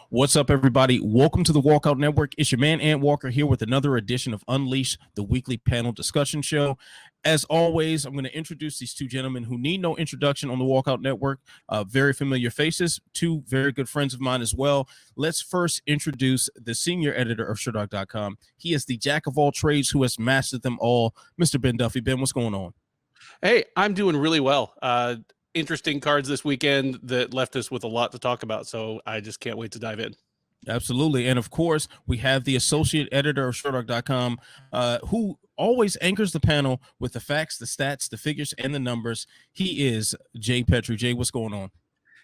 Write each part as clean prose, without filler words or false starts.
What's up, everybody? Welcome to the Walkout Network. It's your man, Ant Walker, here with another edition of Unleash, the weekly panel discussion show. As always, I'm going to introduce these two gentlemen who need no introduction on the Walkout Network. Very familiar faces, two very good friends of mine as well. Let's first introduce the senior editor of SureDog.com. He is the jack of all trades who has mastered them all. Mr. Ben Duffy. Ben, what's going on? Hey, I'm doing really well. Interesting cards this weekend that left us with a lot to talk about, so I just can't wait to dive in. Absolutely. And of course, we have the associate editor of SureDog.com, who always anchors the panel with the facts, the stats, the figures, and the numbers. He is Jay Petrie. Jay, what's going on?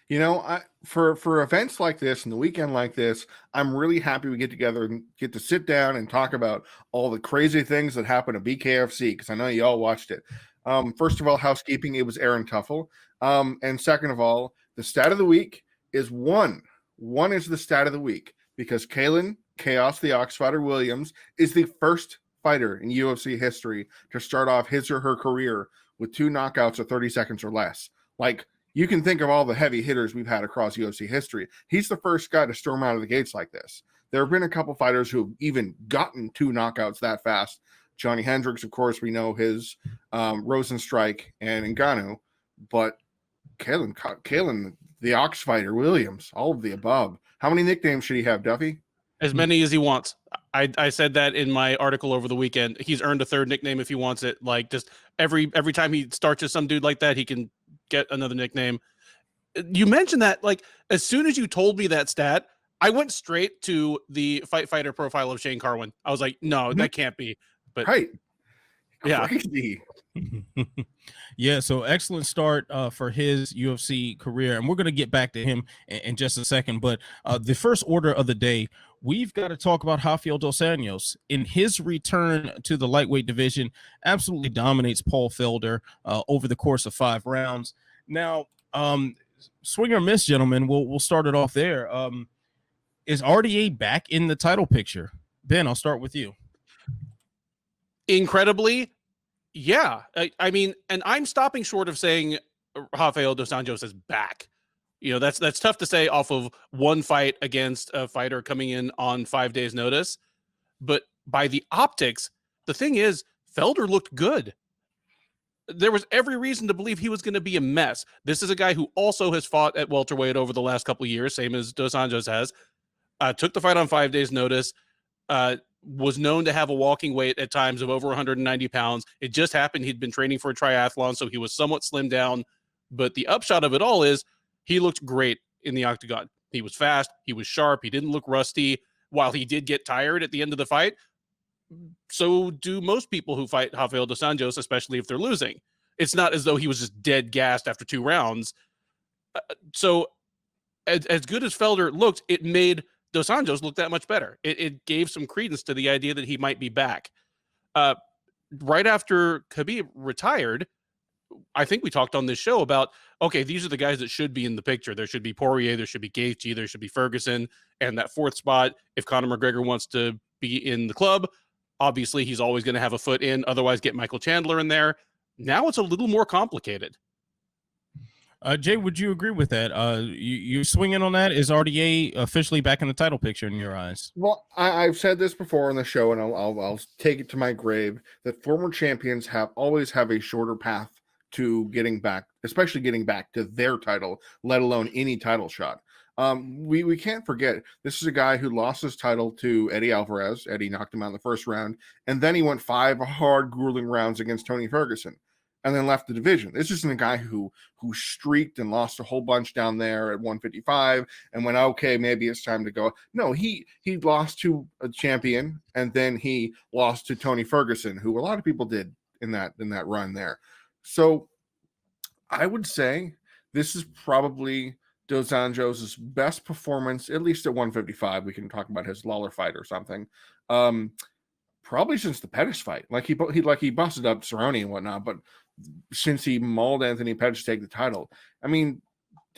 You know, for events like this and the weekend like this, I'm really happy we get together and get to sit down and talk about all the crazy things that happened at BKFC, because I know you all watched it. First of all, housekeeping, it was Aaron Tuffle. And second of all, the stat of the week is one. One is the stat of the week because Kalinn, Khaos the Ox Fighter Williams, is the first fighter in UFC history to start off his or her career with 2 knockouts of 30 seconds or less. Like, you can think of all the heavy hitters we've had across UFC history. He's the first guy to storm out of the gates like this. There have been a couple fighters who have even gotten 2 knockouts that fast. Johnny Hendricks, of course, we know his Rosenstrike and Ngannou, but Kalinn, the Ox Fighter Williams, all of the above. How many nicknames should he have, Duffy? As many as he wants. I said that in my article over the weekend. He's earned a 3rd nickname if he wants it. Like, just every time he starts with some dude like that, he can get another nickname. You mentioned that, like, as soon as you told me that stat, I went straight to the fighter profile of Shane Carwin. I was like, no, that can't be. But right. Yeah. Crazy. Yeah, so excellent start for his UFC career, and we're going to get back to him in just a second. But the first order of the day, we've got to talk about Rafael dos Anjos. In his return to the lightweight division, absolutely dominates Paul Felder over the course of 5 rounds. Now, swing or miss, gentlemen, we'll start it off there. Is RDA back in the title picture? Ben, I'll start with you. Incredibly, yeah. I mean, and I'm stopping short of saying Rafael dos Anjos is back. You know, that's tough to say off of one fight against a fighter coming in on 5 days' notice. But by the optics, the thing is, Felder looked good. There was every reason to believe he was going to be a mess. This is a guy who also has fought at welterweight over the last couple of years, same as dos Anjos has. Took the fight on 5 days' notice. Was known to have a walking weight at times of over 190 pounds. It just happened he'd been training for a triathlon, so he was somewhat slimmed down. But the upshot of it all is he looked great in the octagon. He was fast. He was sharp. He didn't look rusty. While he did get tired at the end of the fight, so do most people who fight Rafael dos Anjos, especially if they're losing. It's not as though he was just dead gassed after 2 rounds. So as good as Felder looked, it made dos Anjos look that much better. It gave some credence to the idea that he might be back. Right after Khabib retired, I think we talked on this show about, okay, these are the guys that should be in the picture. There should be Poirier, there should be Gaethje, there should be Ferguson, and that 4th spot, if Conor McGregor wants to be in the club, obviously he's always going to have a foot in, otherwise get Michael Chandler in there. Now it's a little more complicated. Jay, would you agree with that? You swinging on that? Is RDA officially back in the title picture in your eyes? Well, I've said this before on the show, and I'll take it to my grave, that former champions always have a shorter path to getting back, especially getting back to their title, let alone any title shot. We can't forget, this is a guy who lost his title to Eddie Alvarez. Eddie knocked him out in the 1st round, and then he went 5 hard, grueling rounds against Tony Ferguson, and then left the division. This isn't a guy who streaked and lost a whole bunch down there at 155 and went, okay, maybe it's time to go. No, he lost to a champion, and then he lost to Tony Ferguson, who a lot of people did in that run there. So I would say this is probably dos Anjos' best performance, at least at 155. We can talk about his Lawler fight or something. Probably since the Pettis fight. Like he busted up Cerrone and whatnot, but since he mauled Anthony Pettis to take the title. I mean,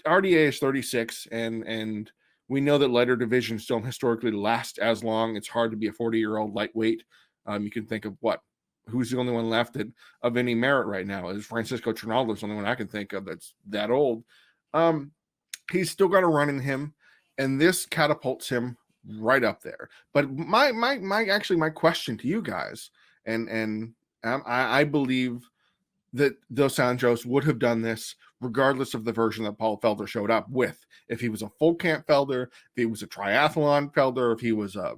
RDA is 36, and we know that lighter divisions don't historically last as long. It's hard to be a 40-year-old lightweight. You can think of who's the only one left of any merit right now? Is Francisco Trinaldo's the only one I can think of that's that old. He's still got a run in him. and this catapults him right up there. But my question to you guys, and I believe that Dos Anjos would have done this regardless of the version that Paul Felder showed up with. If he was a full camp Felder, if he was a triathlon Felder, if he was a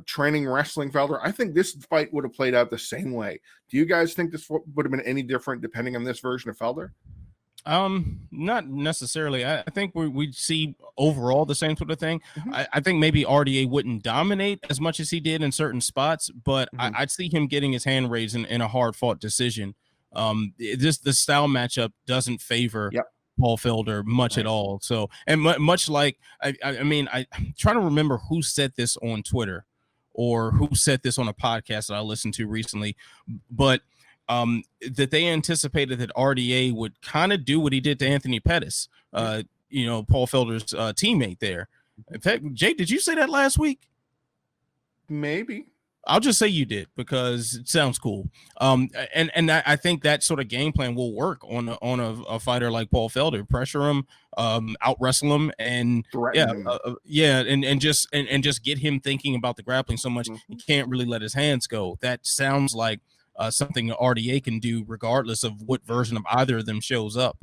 training wrestling Felder, I think this fight would have played out the same way. Do you guys think this would have been any different depending on this version of Felder? Not necessarily. I think we'd see overall the same sort of thing. Mm-hmm. I think maybe RDA wouldn't dominate as much as he did in certain spots, but Mm-hmm. I'd see him getting his hand raised in a hard fought decision. The style matchup doesn't favor Paul Felder much at all. So, and much like, I mean, I'm trying to remember who said this on Twitter or who said this on a podcast that I listened to recently, but that they anticipated that RDA would kind of do what he did to Anthony Pettis, Paul Felder's teammate there. In fact, Jake, did you say that last week? Maybe. I'll just say you did because it sounds cool. And I think that sort of game plan will work on a fighter like Paul Felder. Pressure him, out wrestle him, and and just get him thinking about the grappling so much he can't really let his hands go. That sounds like something that RDA can do regardless of what version of either of them shows up.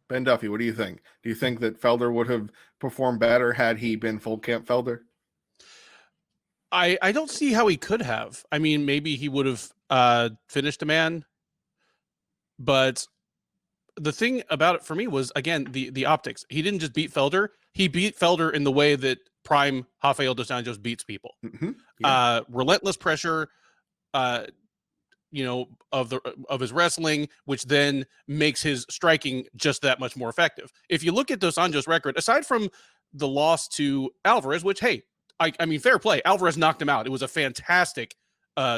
Ben Duffy, what do you think? Do you think that Felder would have performed better had he been full camp Felder? I don't see how he could have. I mean, maybe he would have finished a man, but the thing about it for me was, again, the optics. He didn't just beat Felder. He beat Felder in the way that prime Rafael dos Anjos beats people. Mm-hmm. Relentless pressure, of his wrestling, which then makes his striking just that much more effective. If you look at dos Anjos' record, aside from the loss to Alvarez, which, hey, I mean, fair play. Alvarez knocked him out. It was a fantastic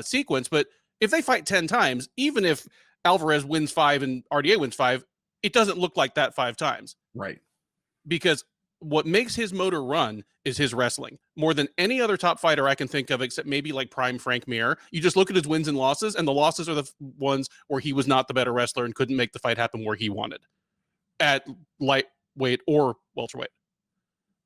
sequence. But if they fight 10 times, even if Alvarez wins 5 and RDA wins 5, it doesn't look like that 5 times. Right. Because what makes his motor run is his wrestling. More than any other top fighter I can think of, except maybe like prime Frank Mir. You just look at his wins and losses, and the losses are the ones where he was not the better wrestler and couldn't make the fight happen where he wanted at lightweight or welterweight.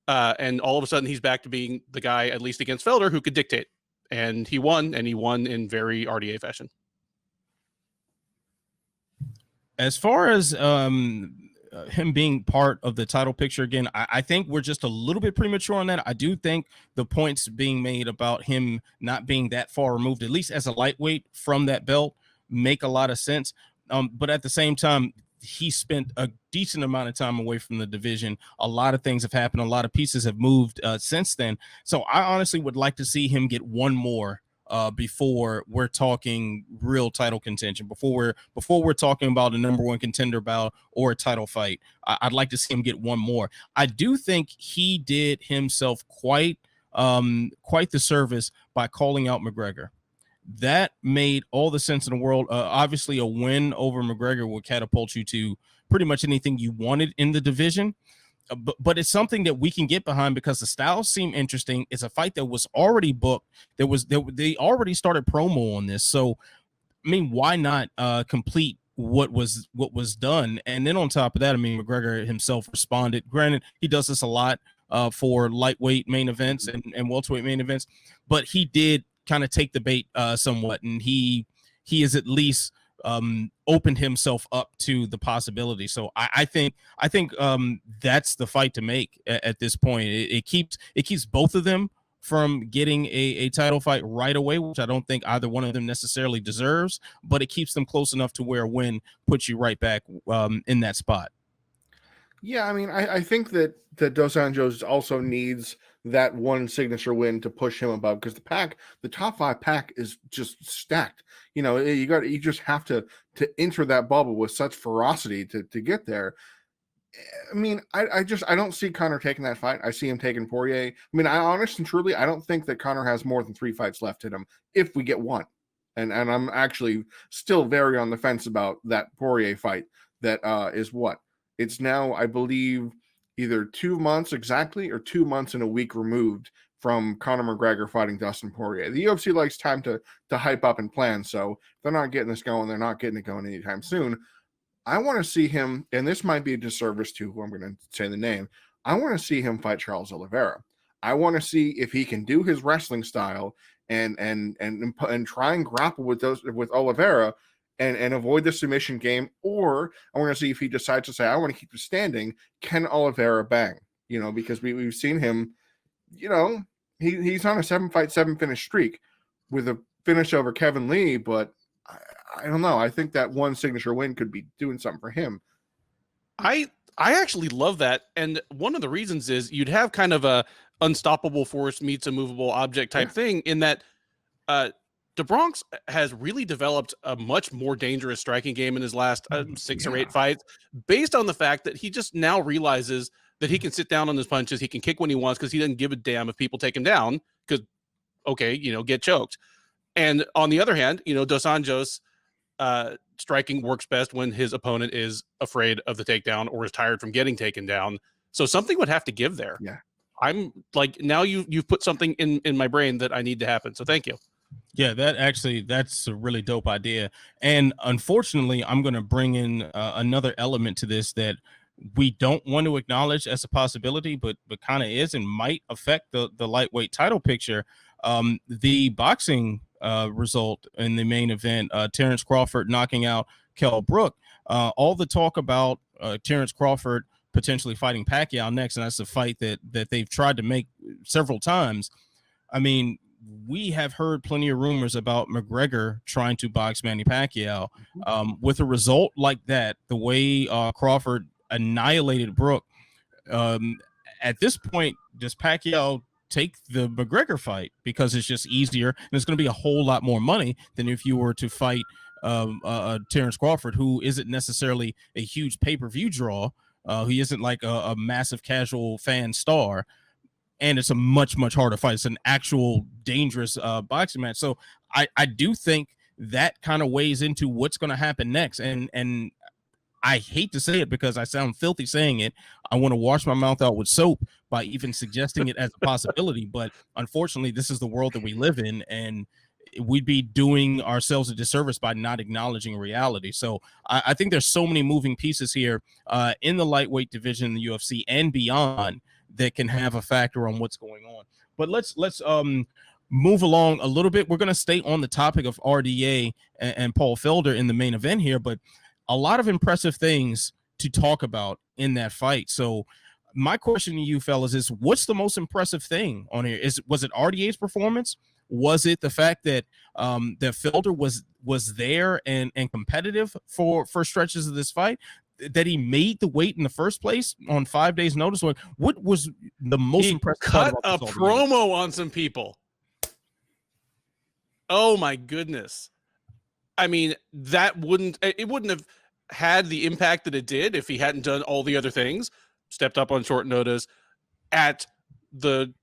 And all of a sudden he's back to being the guy, at least against Felder, who could dictate. And he won in very RDA fashion. As far as him being part of the title picture again, I think we're just a little bit premature on that. I do think the points being made about him not being that far removed, at least as a lightweight, from that belt, make a lot of sense. But at the same time, he spent a decent amount of time away from the division. A lot of things have happened. A lot of pieces have moved since then. So I honestly would like to see him get one more before we're talking real title contention, before we're talking about a number 1 contender bout or a title fight. I'd like to see him get one more. I do think he did himself quite the service by calling out McGregor. That made all the sense in the world. Obviously, a win over McGregor will catapult you to pretty much anything you wanted in the division. But it's something that we can get behind because the styles seem interesting. It's a fight that was already booked. They already started promo on this. So, I mean, why not complete what was done? And then on top of that, I mean, McGregor himself responded. Granted, he does this a lot for lightweight main events and welterweight main events, but he did kind of take the bait somewhat, and he is at least opened himself up to the possibility. So I think that's the fight to make at this point. It keeps both of them from getting a title fight right away, which I don't think either one of them necessarily deserves, but it keeps them close enough to where a win puts you right back in that spot. Yeah, I mean, I think that Dos Anjos also needs that one signature win to push him above, because the top 5 pack is just stacked. You just have to enter that bubble with such ferocity to get there. I mean, I don't see Conor taking that fight. I see him taking Poirier. I mean, I honestly and truly, I don't think that Conor has more than 3 fights left in him if we get one. And I'm actually still very on the fence about that Poirier fight. That is what? It's now, I believe, either 2 months exactly or 2 months and a week removed from Conor McGregor fighting Dustin Poirier. The UFC likes time to hype up and plan, so they're not getting this going. They're not getting it going anytime soon. I want to see him, and this might be a disservice to who I'm going to say the name. I want to see him fight Charles Oliveira. I want to see if he can do his wrestling style and try and grapple with Oliveira and avoid the submission game. Or I want to see if he decides to say, I want to keep the standing. Can Oliveira bang? Because we've seen him, he's on a 7-fight, 7-finish streak with a finish over Kevin Lee, but I don't know. I think that one signature win could be doing something for him. I actually love that. And one of the reasons is you'd have kind of a unstoppable force meets a movable object type thing, in that the Bronx has really developed a much more dangerous striking game in his last 6 or 8 fights, based on the fact that he just now realizes that he can sit down on his punches. He can kick when he wants, because he doesn't give a damn if people take him down, because, okay, get choked. And on the other hand, Dos Anjos, striking works best when his opponent is afraid of the takedown or is tired from getting taken down. So something would have to give there. Yeah. I'm like, now you've put something in my brain that I need to happen. So thank you. Yeah, that's a really dope idea. And unfortunately, I'm going to bring in another element to this that we don't want to acknowledge as a possibility, but kind of is and might affect the lightweight title picture. The boxing result in the main event, Terence Crawford knocking out Kell Brook. All the talk about Terence Crawford potentially fighting Pacquiao next, and that's a fight that they've tried to make several times. I mean, we have heard plenty of rumors about McGregor trying to box Manny Pacquiao. With a result like that, the way Crawford annihilated Brook, at this point, does Pacquiao take the McGregor fight because it's just easier and it's going to be a whole lot more money than if you were to fight Terence Crawford, who isn't necessarily a huge pay-per-view draw. He isn't like a massive casual fan star, and it's a much harder fight. It's an actual dangerous boxing match. So I do think that kind of weighs into what's going to happen next. And I hate to say it because I sound filthy saying it. I want to wash my mouth out with soap by even suggesting it as a possibility. But unfortunately, this is the world that we live in, and we'd be doing ourselves a disservice by not acknowledging reality. So I think there's so many moving pieces here in the lightweight division in the UFC and beyond that can have a factor on what's going on. But let's move along a little bit. We're going to stay on the topic of RDA and Paul Felder in the main event here, but a lot of impressive things to talk about in that fight. So my question to you fellas is, what's the most impressive thing on here? Was it RDA's performance? Was it the fact that that Felder was there and competitive for stretches of this fight, that he made the weight in the first place on 5 days notice? Or what was the most impressive? Cut a promo on some people. Oh my goodness. I mean, it wouldn't have had the impact that it did if he hadn't done all the other things, stepped up on short notice at the,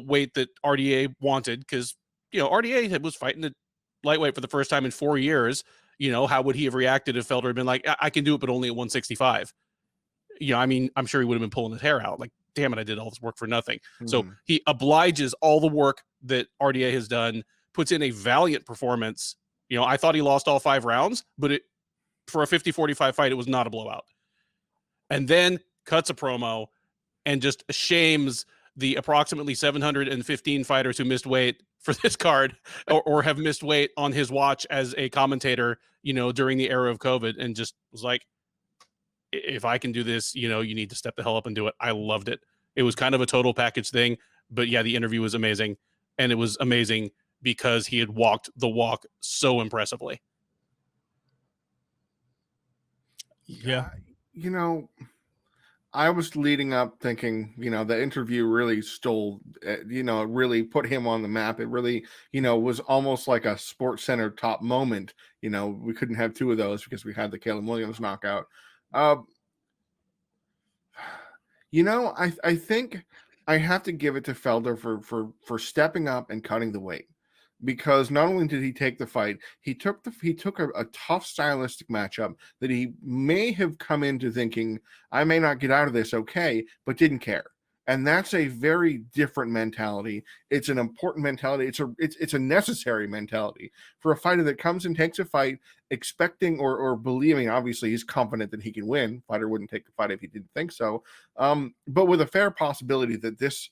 weight that RDA wanted. Because, RDA was fighting the lightweight for the first time in 4 years. How would he have reacted if Felder had been like, I can do it, but only at 165? I mean, I'm sure he would have been pulling his hair out. Like, damn it, I did all this work for nothing. Mm-hmm. So he obliges all the work that RDA has done, puts in a valiant performance. I thought he lost all 5 rounds, but for a 50-45 fight, it was not a blowout. And then cuts a promo and just shames the approximately 715 fighters who missed weight for this card or have missed weight on his watch as a commentator, during the era of COVID, and just was like, if I can do this, you need to step the hell up and do it. I loved it. It was kind of a total package thing, but yeah, the interview was amazing. And it was amazing because he had walked the walk so impressively. Yeah. I was leading up thinking, the interview really stole, really put him on the map. It really, was almost like a Sports Center top moment. We couldn't have 2 of those because we had the Kalinn Williams knockout. I think I have to give it to Felder for stepping up and cutting the weight. Because not only did he take the fight, he took a tough stylistic matchup that he may have come into thinking, I may not get out of this okay, but didn't care. And that's a very different mentality. It's an important mentality. It's a necessary mentality for a fighter that comes and takes a fight expecting or believing. Obviously, he's confident that he can win. Fighter wouldn't take the fight if he didn't think so. But with a fair possibility that this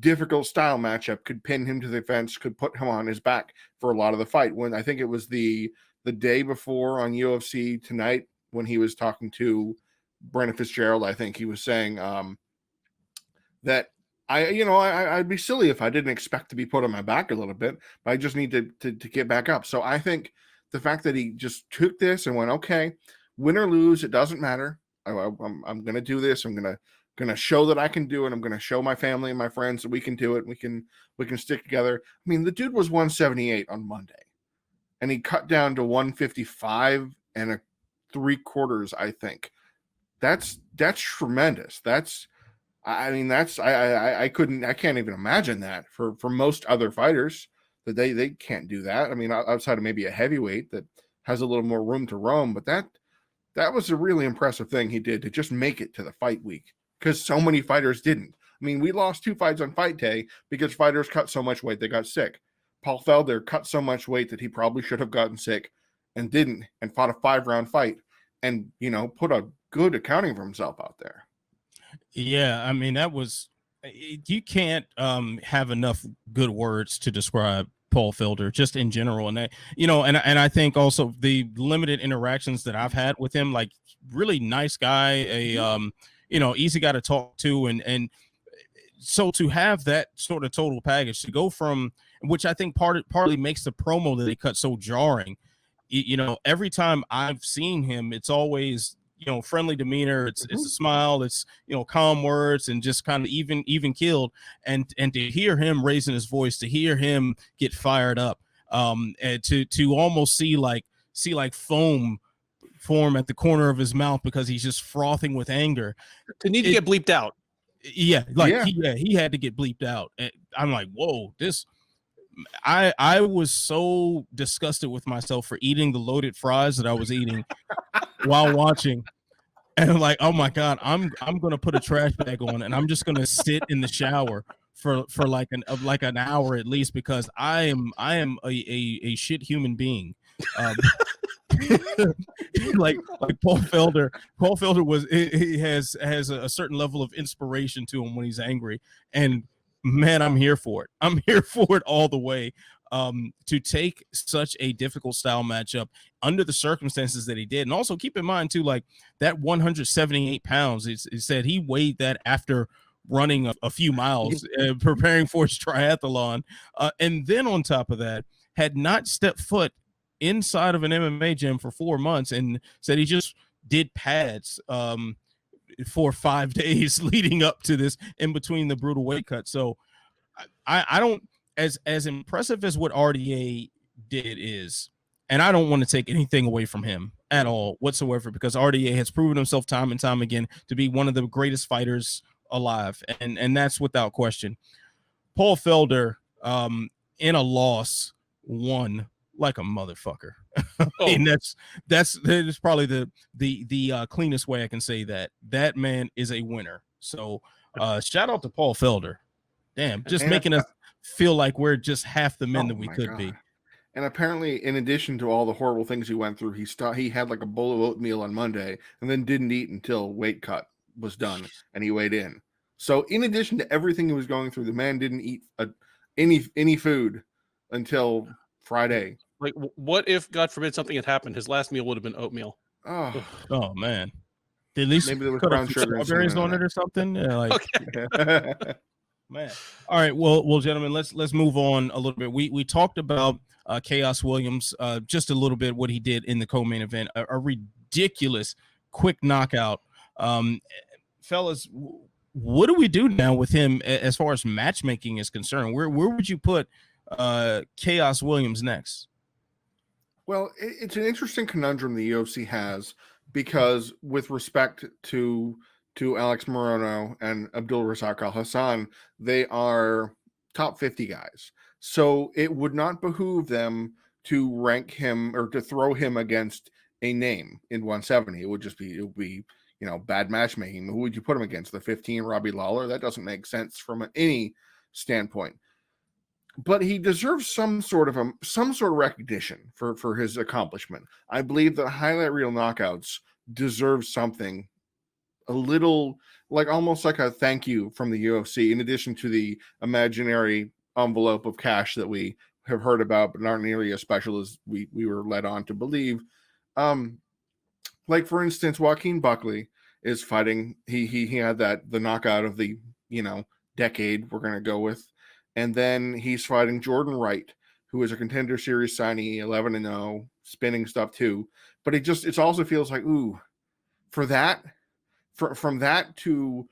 difficult style matchup could pin him to the fence, could put him on his back for a lot of the fight. When I think it was the day before on UFC Tonight when he was talking to Brandon Fitzgerald, I think he was saying that I'd be silly if I didn't expect to be put on my back a little bit, but I just need to get back up. So I think the fact that he just took this and went, okay, win or lose, it doesn't matter. I'm going to do this. I'm going to show that I can do it. I'm going to show my family and my friends that we can do it. We can stick together. I mean, the dude was 178 on Monday, and he cut down to 155 and 3/4, I think. That's tremendous. I can't even imagine that for most other fighters, that they can't do that. I mean, outside of maybe a heavyweight that has a little more room to roam, but that was a really impressive thing he did to just make it to the fight week, because so many fighters didn't. I mean, we lost 2 fights on fight day because fighters cut so much weight they got sick. Paul Felder cut so much weight that he probably should have gotten sick and didn't, and fought a 5-round fight and, put a good accounting for himself out there. Yeah, I mean, you can't have enough good words to describe Paul Felder just in general. And and I think also the limited interactions that I've had with him, like, really nice guy, easy guy to talk to. And so to have that sort of total package, to go from, which I think partly makes the promo that they cut so jarring. Every time I've seen him, it's always, friendly demeanor. It's a smile. It's, calm words, and just kind of even keeled. And to hear him raising his voice, to hear him get fired up, and to almost see like foam form at the corner of his mouth because he's just frothing with anger. To need to get bleeped out. Yeah, he had to get bleeped out. And I'm like, whoa, I was so disgusted with myself for eating the loaded fries that I was eating while watching, and I'm like, oh my god, I'm gonna put a trash bag on and I'm just gonna sit in the shower for like an hour at least, because I am a shit human being. like Paul Felder was, he has a certain level of inspiration to him when he's angry, and man, I'm here for it. I'm here for it all the way. To take such a difficult style matchup under the circumstances that he did. And also keep in mind too, like, that 178 pounds, it said he weighed that after running a few miles, preparing for his triathlon. And then on top of that, had not stepped foot inside of an MMA gym for 4 months, and said he just did pads for 5 days leading up to this, in between the brutal weight cut. So I don't, as impressive as what RDA did is, and I don't want to take anything away from him at all whatsoever, because RDA has proven himself time and time again to be one of the greatest fighters alive, and that's without question. Paul Felder, in a loss, won like a motherfucker. I mean, that's probably the cleanest way I can say that man is a winner. So shout out to Paul Felder. Damn, just making us feel like we're just half the men that we could be. And apparently, in addition to all the horrible things he went through, he had like a bowl of oatmeal on Monday and then didn't eat until weight cut was done and he weighed in. So in addition to everything he was going through, the man didn't eat any food until Friday. Like, what if, God forbid, something had happened? His last meal would have been oatmeal. Oh man. At least maybe there was put brown sugar strawberries on it or something. Yeah, like, okay. Man. All right. Well, gentlemen, let's move on a little bit. We talked about Khaos Williams just a little bit, what he did in the co-main event, a ridiculous quick knockout. Fellas, what do we do now with him as far as matchmaking is concerned? Where would you put Khaos Williams next? Well, it's an interesting conundrum the UFC has, because with respect to Alex Morono and Abdul Razak Al Hassan, they are top 50 guys. So it would not behoove them to rank him or to throw him against a name in 170. It would be bad matchmaking. Who would you put him against? The 15 Robbie Lawler? That doesn't make sense from any standpoint. But he deserves some sort of recognition for his accomplishment. I believe that highlight reel knockouts deserve something a little almost like a thank you from the UFC, in addition to the imaginary envelope of cash that we have heard about, but aren't nearly as special as we were led on to believe. For instance, Joaquin Buckley is fighting. He had the knockout of the decade, we're going to go with, and then he's fighting Jordan Wright, who is a Contender Series signee, 11-0, spinning stuff too. But it also feels like, ooh, from that to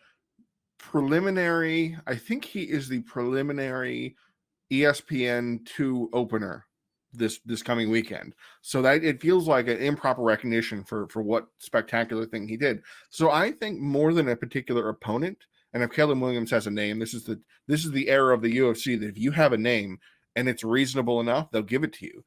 preliminary, I think he is the preliminary ESPN 2 opener this coming weekend. So that it feels like an improper recognition for what spectacular thing he did. So I think more than a particular opponent, and if Kalinn Williams has a name, this is the era of the UFC that if you have a name and it's reasonable enough, they'll give it to you.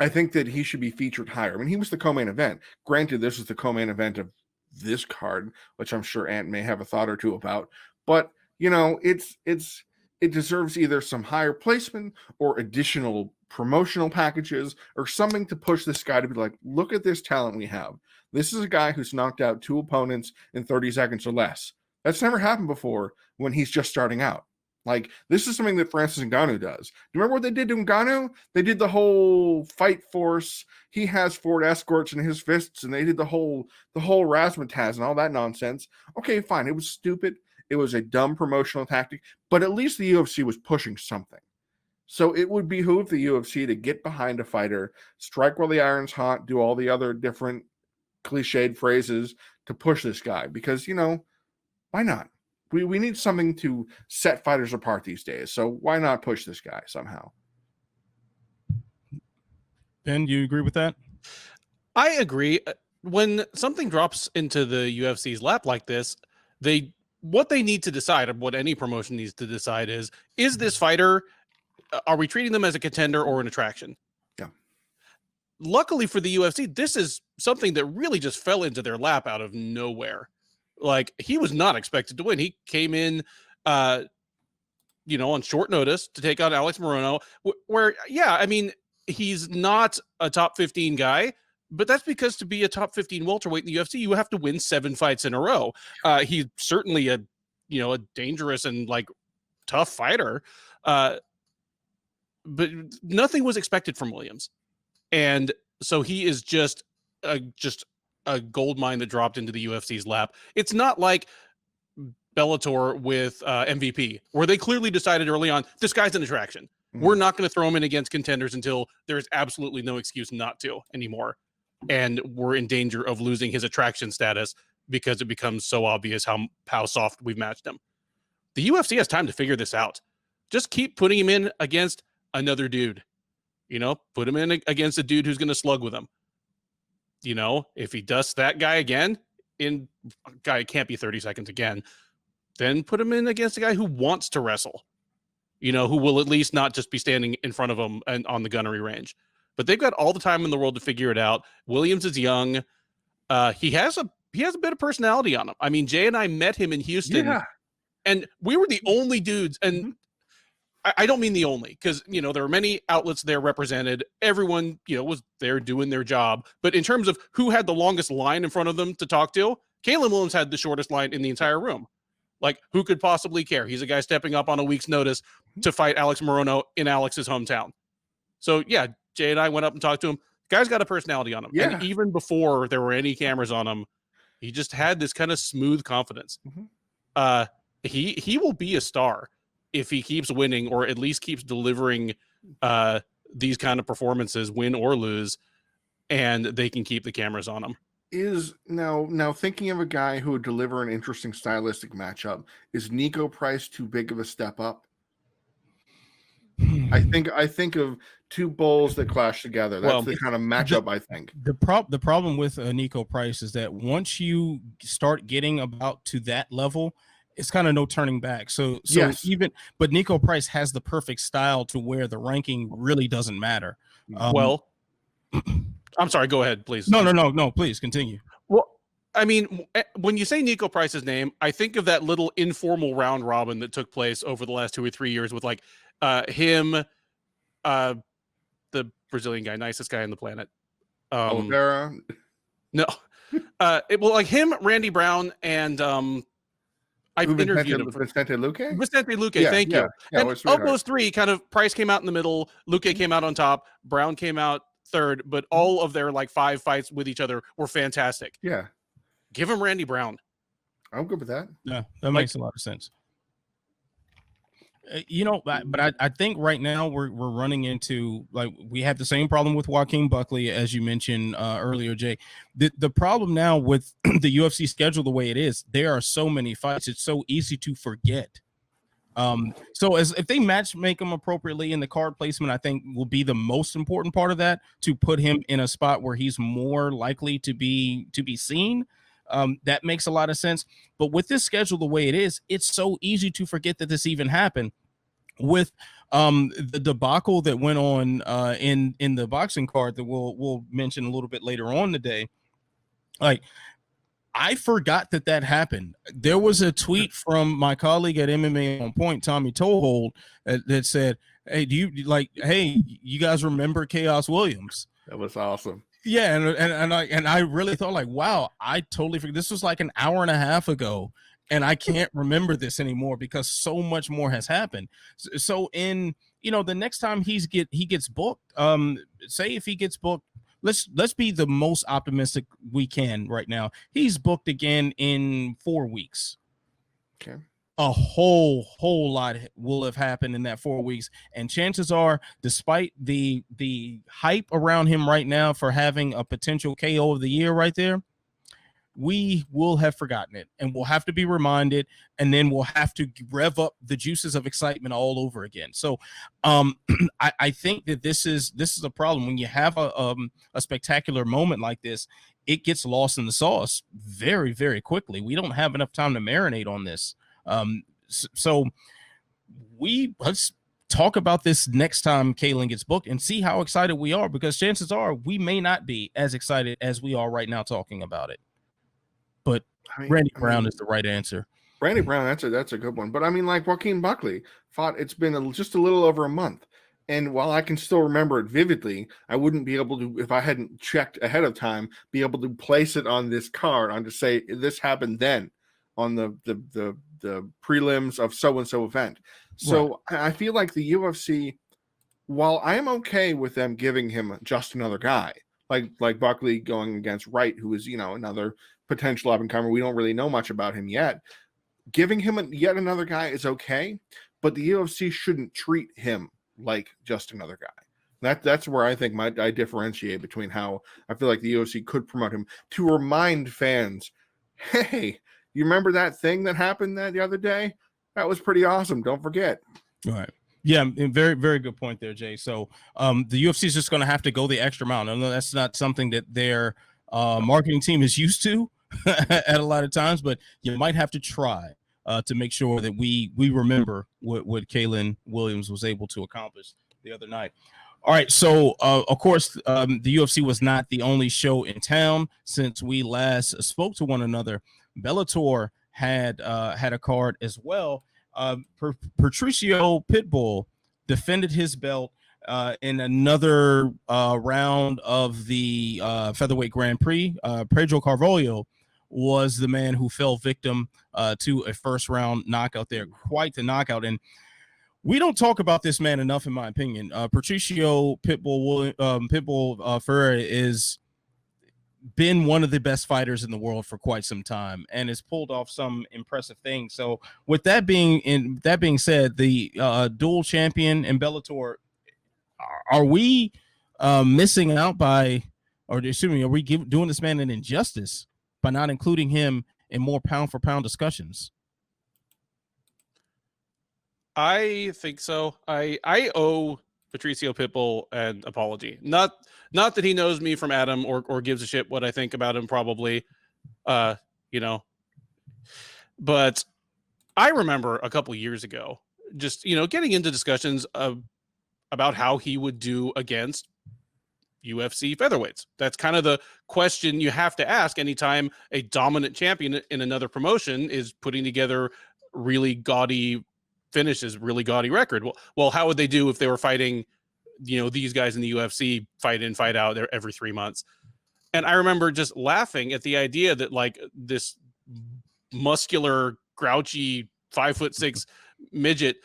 I think that he should be featured higher. I mean, he was the co-main event. Granted, this is the co-main event of this card, which I'm sure Ant may have a thought or two about, but it deserves either some higher placement or additional promotional packages or something to push this guy to be like, look at this talent we have. This is a guy who's knocked out 2 opponents in 30 seconds or less. That's never happened before when he's just starting out. This is something that Francis Ngannou does. Do you remember what they did to Ngannou? They did the whole fight force. He has Ford escorts in his fists, and they did the whole razzmatazz and all that nonsense. Okay, fine. It was stupid. It was a dumb promotional tactic, but at least the UFC was pushing something. So it would behoove the UFC to get behind a fighter, strike while the iron's hot, do all the other different cliched phrases to push this guy, because, why not? We need something to set fighters apart these days. So why not push this guy somehow? Ben, do you agree with that? I agree. When something drops into the UFC's lap like this, what they need to decide, or what any promotion needs to decide, is this fighter, are we treating them as a contender or an attraction? Yeah. Luckily for the UFC, this is something that really just fell into their lap out of nowhere. He was not expected to win. He came in, on short notice to take on Alex Morono, he's not a top 15 guy, but that's because to be a top 15 welterweight in the UFC, you have to win 7 fights in a row. He's certainly a dangerous and tough fighter, but nothing was expected from Williams. And so he is just a gold mine that dropped into the UFC's lap. It's not like Bellator with MVP, where they clearly decided early on, this guy's an attraction. Mm-hmm. We're not going to throw him in against contenders until there's absolutely no excuse not to anymore. And we're in danger of losing his attraction status because it becomes so obvious how soft we've matched him. The UFC has time to figure this out. Just keep putting him in against another dude. Put him in against a dude who's going to slug with him. If he dusts that guy again, guy can't be 30 seconds again, then put him in against a guy who wants to wrestle, who will at least not just be standing in front of him and on the gunnery range. But they've got all the time in the world to figure it out. Williams is young. He has a bit of personality on him. I mean, Jay and I met him in Houston, and we were the only dudes. And I don't mean the only, because, there were many outlets there represented. Everyone, was there doing their job. But in terms of who had the longest line in front of them to talk to, Kalinn Williams had the shortest line in the entire room. Who could possibly care? He's a guy stepping up on a week's notice to fight Alex Morono in Alex's hometown. So, yeah, Jay and I went up and talked to him. Guy's got a personality on him. Yeah. And even before there were any cameras on him, he just had this kind of smooth confidence. Mm-hmm. He will be a star if he keeps winning, or at least keeps delivering these kind of performances, win or lose, and they can keep the cameras on him. Is now thinking of a guy who would deliver an interesting stylistic matchup, is Nico Price too big of a step up? I think of two bulls that clash together. That's the kind of matchup I think. The problem with Nico Price is that once you start getting about to that level, it's kind of no turning back. So yes. But Nico Price has the perfect style to where the ranking really doesn't matter. I'm sorry, go ahead, please. No, please continue. Well, I mean, when you say Nico Price's name, I think of that little informal round robin that took place over the last 2 or 3 years with like him, the Brazilian guy, nicest guy on the planet. Oliveira. No, well, like him, Randy Brown, and I've interviewed him. Vicente Luque? Vicente Luque, thank you. Yeah, and of those three, kind of Price came out in the middle, Luque came out on top, Brown came out third, but all of their like 5 fights with each other were fantastic. Yeah. Give him Randy Brown. I'm good with that. Yeah, that makes a lot of sense. You know, but I think right now we're running into, like, we have the same problem with Joaquin Buckley, as you mentioned earlier, Jay. The problem now with the UFC schedule the way it is, there are so many fights, it's so easy to forget. So if they make him appropriately in the card placement, I think will be the most important part of that, to put him in a spot where he's more likely to be seen. That makes a lot of sense. But with this schedule the way it is, it's so easy to forget that this even happened. With the debacle that went on in the boxing card that we'll mention a little bit later on today, like, I forgot that happened. There was a tweet from my colleague at MMA On Point, Tommy Toehold, that said, "Hey, hey, you guys remember Khaos Williams?" That was awesome. Yeah, and I really thought, like, wow, I totally forgot. This was like an hour and a half ago, and I can't remember this anymore because so much more has happened. So in, you know, the next time he gets booked, say if he gets booked, let's be the most optimistic we can right now. He's booked again in 4 weeks. Okay. A whole lot will have happened in that 4 weeks, and chances are, despite the hype around him right now for having a potential KO of the year right there, we will have forgotten it, and we'll have to be reminded, and then we'll have to rev up the juices of excitement all over again. So I think that this is a problem. When you have a spectacular moment like this, it gets lost in the sauce very, very quickly. We don't have enough time to marinate on this. So let's talk about this next time Kalinn gets booked and see how excited we are, because chances are we may not be as excited as we are right now talking about it. But Randy Brown is the right answer. Randy Brown, that's a good one. But I mean, like Joaquin Buckley fought, it's been just a little over a month. And while I can still remember it vividly, I wouldn't be able to, if I hadn't checked ahead of time, be able to place it on this card, on to say this happened then on the prelims of so-and-so event. So right. I feel like the UFC, while I am okay with them giving him just another guy, like Buckley going against Wright, who is, you know, another potential up-and-comer, we don't really know much about him yet. Giving him yet another guy is okay, but the UFC shouldn't treat him like just another guy. That's where I think I differentiate between how I feel like the UFC could promote him, to remind fans, hey, you remember that thing that happened the other day? That was pretty awesome. Don't forget. All right. Yeah, very, very good point there, Jay. So the UFC is just going to have to go the extra mile. I know that's not something that their marketing team is used to at a lot of times, but you might have to try to make sure that we remember what Kalinn Williams was able to accomplish the other night. All right, so of course the UFC was not the only show in town since we last spoke to one another. Bellator had a card as well. Patricio Pitbull defended his belt in another round of the featherweight Grand Prix. Pedro Carvalho was the man who fell victim to a first round knockout there. Quite the knockout. And we don't talk about this man enough, in my opinion. Patricio Pitbull Ferreira is been one of the best fighters in the world for quite some time and has pulled off some impressive things. So with that being said, the dual champion in Bellator, are we missing out by, or excuse me, are we doing this man an injustice by not including him in more pound for pound discussions? I think so. I owe Patricio Pitbull an apology. Not that he knows me from Adam or gives a shit what I think about him, probably, you know. But I remember a couple years ago, just, you know, getting into discussions about how he would do against UFC featherweights? That's kind of the question you have to ask anytime a dominant champion in another promotion is putting together really gaudy finishes, really gaudy record. Well, how would they do if they were fighting, these guys in the UFC fight in, fight out there every 3 months? And I remember just laughing at the idea that like this muscular, grouchy 5'6" midget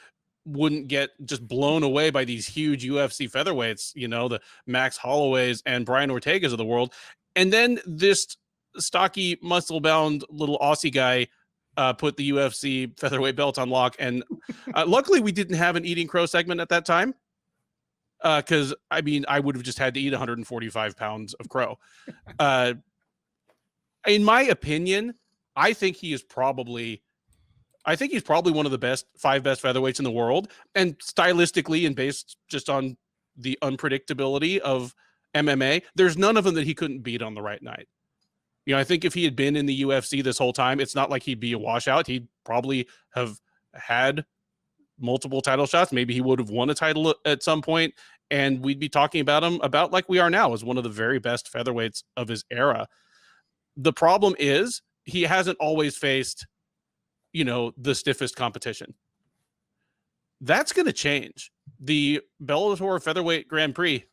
wouldn't get just blown away by these huge UFC featherweights, the Max Holloways and Brian Ortegas of the world. And then this stocky, muscle-bound little Aussie guy put the UFC featherweight belt on lock. And luckily we didn't have an eating crow segment at that time. Because I would have just had to eat 145 pounds of crow. In my opinion, I think he's probably one of the five best featherweights in the world. And stylistically and based just on the unpredictability of MMA, there's none of them that he couldn't beat on the right night. I think if he had been in the UFC this whole time, it's not like he'd be a washout. He'd probably have had multiple title shots. Maybe he would have won a title at some point, and we'd be talking about him about like we are now as one of the very best featherweights of his era. The problem is he hasn't always faced, the stiffest competition. That's going to change. The Bellator Featherweight Grand Prix,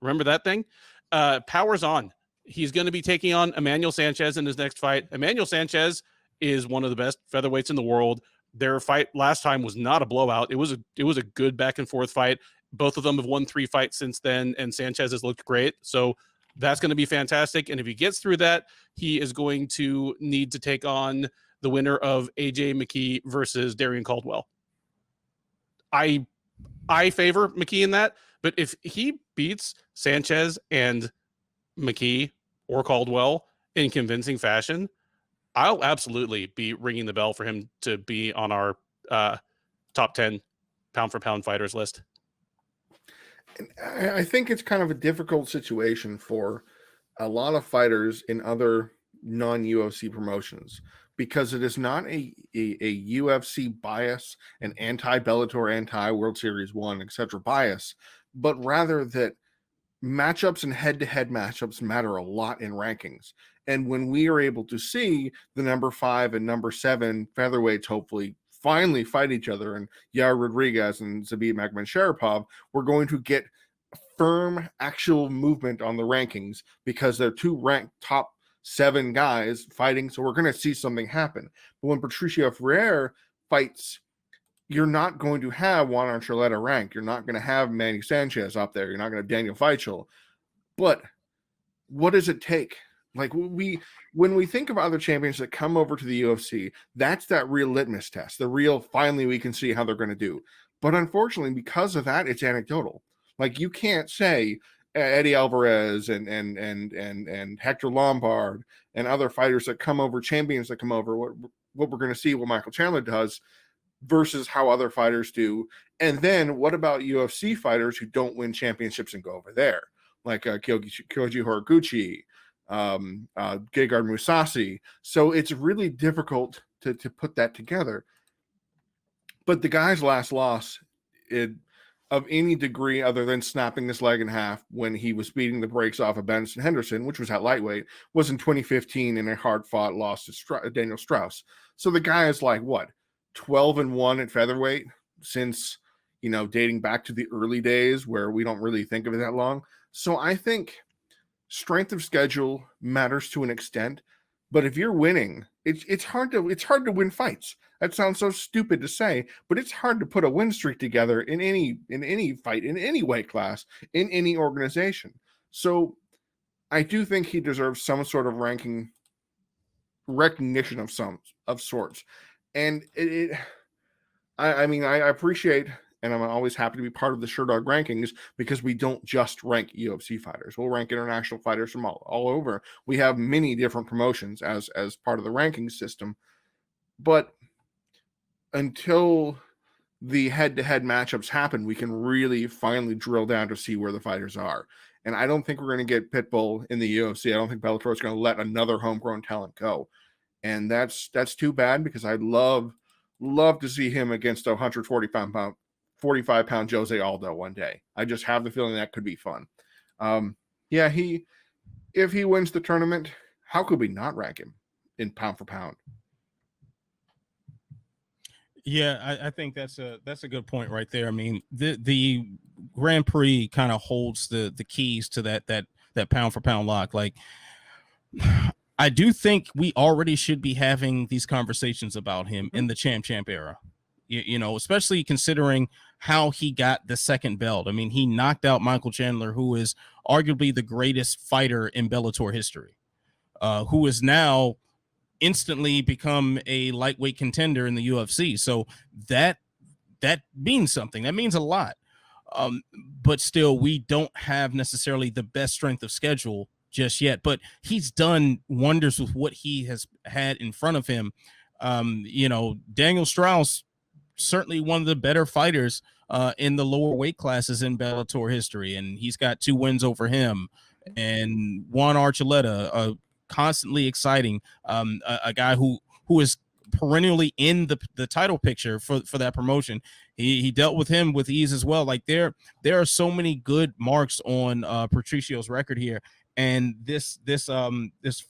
remember that thing? Power's on. He's going to be taking on Emmanuel Sanchez in his next fight. Emmanuel Sanchez is one of the best featherweights in the world. Their fight last time was not a blowout. It was a good back and forth fight. Both of them have won 3 fights since then, and Sanchez has looked great. So that's going to be fantastic. And if he gets through that, he is going to need to take on the winner of AJ McKee versus Darrion Caldwell. I favor McKee in that, but if he beats Sanchez and McKee or Caldwell in convincing fashion, I'll absolutely be ringing the bell for him to be on our top 10 pound for pound fighters list. I think it's kind of a difficult situation for a lot of fighters in other non-UFC promotions because it is not a UFC bias, an anti-Bellator, anti-World Series 1, etc. bias, but rather that matchups and head-to-head matchups matter a lot in rankings. And when we are able to see the number 5 and number 7 featherweights hopefully finally fight each other, and Yair Rodriguez and Zabit Magomedsharipov, we're going to get firm actual movement on the rankings because they're 2 ranked top 7 guys fighting. So we're going to see something happen. But when Patricio Freire fights, you're not going to have Juan Archuleta ranked. You're not going to have Manny Sanchez up there. You're not going to have Daniel Feichel. But what does it take? Like when we think of other champions that come over to the UFC, that's that real litmus test, the real finally we can see how they're going to do. But unfortunately, because of that, it's anecdotal. Like you can't say Eddie Alvarez and Hector Lombard and other fighters that come over, champions that come over, what we're going to see what Michael Chandler does versus how other fighters do. And then what about UFC fighters who don't win championships and go over there? Like Kyoji Horiguchi, Gegard Mousasi. So it's really difficult to put that together. But the guy's last loss of any degree other than snapping his leg in half when he was beating the brakes off of Benson Henderson, which was at lightweight, was in 2015 in a hard-fought loss to Daniel Strauss. So the guy is like, what, 12-1 at featherweight since, dating back to the early days where we don't really think of it that long. So I think strength of schedule matters to an extent, but if you're winning, it's hard to win fights. That sounds so stupid to say, but it's hard to put a win streak together in any fight, in any weight class, in any organization. So I do think he deserves some sort of ranking recognition of sorts. And I appreciate, and I'm always happy to be part of the Sherdog rankings because we don't just rank UFC fighters. We'll rank international fighters from all over. We have many different promotions as part of the ranking system. But until the head-to-head matchups happen, we can really finally drill down to see where the fighters are. And I don't think we're going to get Pitbull in the UFC. I don't think Bellator is going to let another homegrown talent go. And that's too bad because I'd love to see him against a 145-pound Jose Aldo one day. I just have the feeling that could be fun. Yeah, if he wins the tournament, how could we not rank him in pound for pound? Yeah, I think that's a good point right there. I mean, the Grand Prix kind of holds the keys to that pound for pound lock. Like, I do think we already should be having these conversations about him in the champ era. You know, especially considering how he got the second belt. I mean, he knocked out Michael Chandler, who is arguably the greatest fighter in Bellator history, who is now instantly become a lightweight contender in the UFC. So that means something. That means a lot. But still, we don't have necessarily the best strength of schedule just yet. But he's done wonders with what he has had in front of him. You know, Daniel Strauss, certainly one of the better fighters in the lower weight classes in Bellator history, and he's got 2 wins over him. And Juan Archuleta, constantly exciting, a guy who is perennially in the title picture for that promotion. He dealt with him with ease as well. Like there are so many good marks on Patricio's record here, and this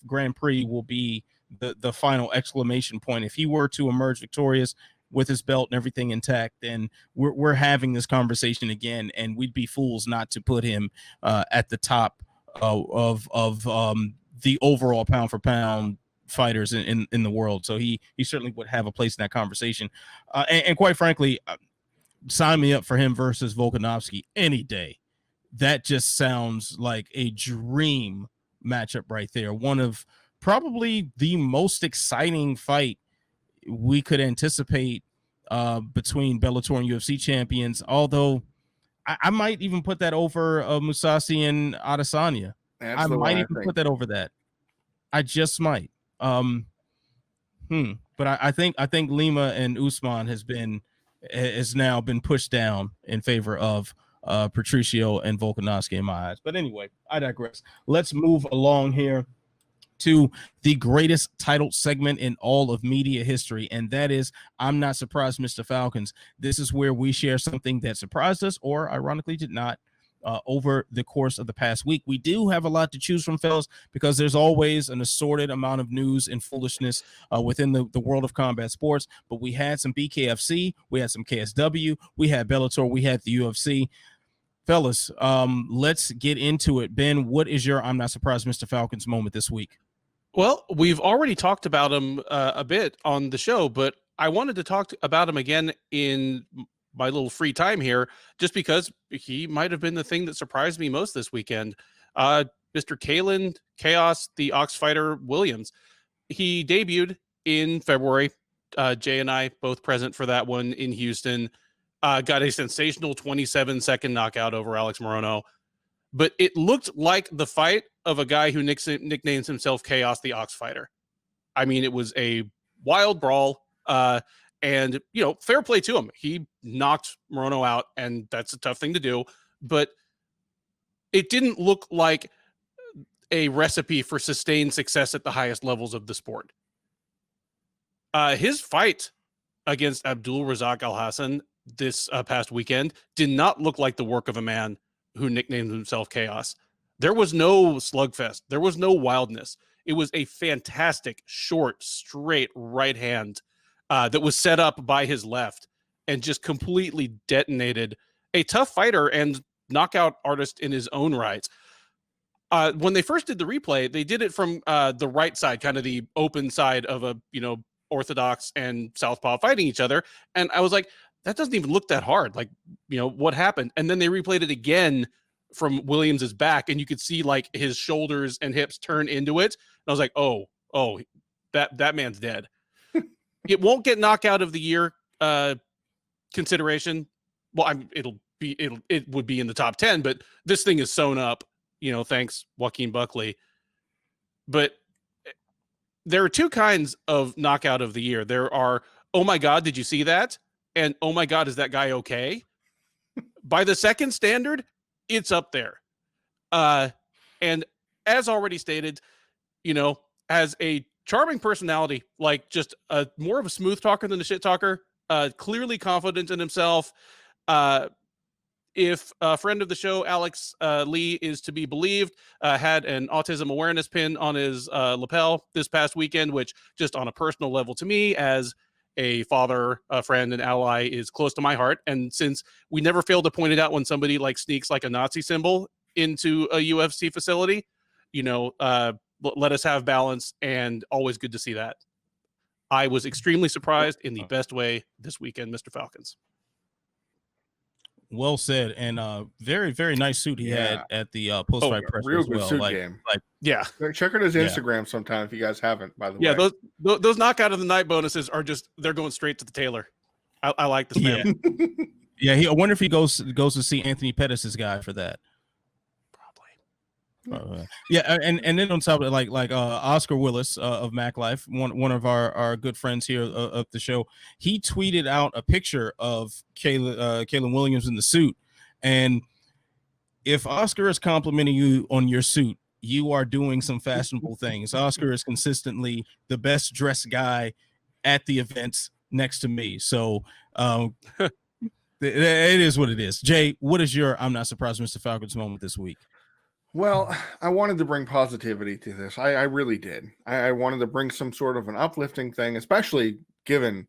Grand Prix will be the final exclamation point. If he were to emerge victorious with his belt and everything intact, then we're having this conversation again, and we'd be fools not to put him at the top of the overall pound for pound fighters in the world. So he certainly would have a place in that conversation. And quite frankly, sign me up for him versus Volkanovski any day. That just sounds like a dream matchup right there. One of probably the most exciting fight we could anticipate between Bellator and UFC champions, although I might even put that over Mousasi and Adesanya. I might even put that over that. I just might. But I think Lima and Usman has now been pushed down in favor of Patricio and Volkanovski in my eyes. But anyway, I digress. Let's move along here to the greatest title segment in all of media history, and that is I'm Not Surprised, Mr. Falcons. This is where we share something that surprised us or ironically did not over the course of the past week. We do have a lot to choose from, fellas, because there's always an assorted amount of news and foolishness within the world of combat sports. But we had some BKFC, we had some KSW, we had Bellator, we had the UFC. Fellas, let's get into it. Ben, what is your I'm Not Surprised, Mr. Falcons moment this week? Well, we've already talked about him a bit on the show, but I wanted to talk about him again in my little free time here, just because he might have been the thing that surprised me most this weekend. Mr. Kalinn Khaos the Ox Fighter Williams. He debuted in February. Jay and I both present for that one in Houston. Got a sensational 27-second knockout over Alex Morono. But it looked like the fight of a guy who nicknames himself Khaos the Ox Fighter. I mean, it was a wild brawl. And, you know, fair play to him. He knocked Morono out, and that's a tough thing to do. But it didn't look like a recipe for sustained success at the highest levels of the sport. His fight against Abdul Razak Al-Hassan this past weekend did not look like the work of a man who nicknamed himself Khaos. There was no slugfest. There was no wildness. It was a fantastic, short, straight right hand that was set up by his left and just completely detonated a tough fighter and knockout artist in his own right. When they first did the replay, they did it from the right side, kind of the open side of a, you know, Orthodox and Southpaw fighting each other. And I was like, that doesn't even look that hard. Like, you know, what happened? And then they replayed it again from Williams's back, and you could see like his shoulders and hips turn into it. And I was like, oh, that man's dead. It won't get knockout of the year consideration. Well, it would be in the top 10, but this thing is sewn up, you know, thanks Joaquin Buckley. But there are two kinds of knockout of the year. There are, oh my God, did you see that? And oh my God, is that guy okay? By the second standard, it's up there. And as already stated, you know, as a charming personality, like just more of a smooth talker than a shit talker, clearly confident in himself. if a friend of the show, Alex Lee, is to be believed, had an autism awareness pin on his lapel this past weekend, which just on a personal level to me as a father, a friend, and ally is close to my heart. And since we never fail to point it out when somebody like sneaks like a Nazi symbol into a UFC facility, let us have balance, and always good to see that. I was extremely surprised in the best way this weekend, Mr. Falcons. Well said, and very, very nice suit he had at the post-fight press real as good well. suit game. Yeah, check out his Instagram sometime if you guys haven't. By the way, those knockout of the night bonuses are they're going straight to the tailor. I like this man. Yeah, I wonder if he goes to see Anthony Pettis' guy for that. Yeah, and then on top of it, like Oscar Willis of Mac Life, one of our good friends here of the show, he tweeted out a picture of Kalinn Williams in the suit, and if Oscar is complimenting you on your suit, you are doing some fashionable things. Oscar is consistently the best dressed guy at the events next to me, so it is what it is. Jay, what is your I'm not surprised Mr. Falcons moment this week? Well, I wanted to bring positivity to this. I really did. I wanted to bring some sort of an uplifting thing, especially given,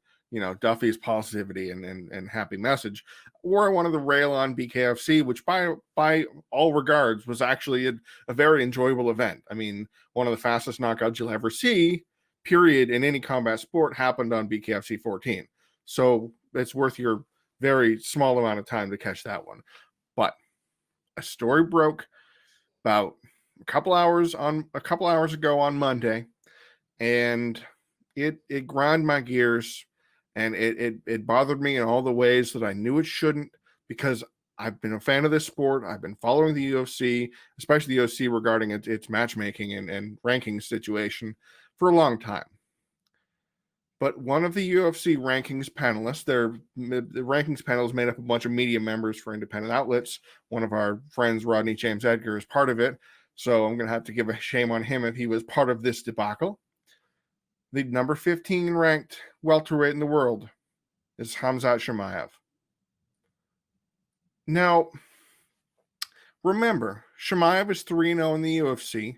Duffy's positivity and happy message. Or I wanted to rail on BKFC, which by all regards was actually a very enjoyable event. I mean, one of the fastest knockouts you'll ever see, period, in any combat sport happened on BKFC 14. So it's worth your very small amount of time to catch that one. But a story broke about a couple hours ago on Monday, and it ground my gears, and it bothered me in all the ways that I knew it shouldn't, because I've been a fan of this sport. I've been following the UFC, especially the UFC regarding its matchmaking and ranking situation for a long time. But one of the UFC rankings panelists, the rankings panel is made up of a bunch of media members for independent outlets. One of our friends, Rodney James Edgar, is part of it. So I'm going to have to give a shame on him if he was part of this debacle. The number 15 ranked welterweight in the world is Khamzat Chimaev. Now, remember, Chimaev is 3-0 in the UFC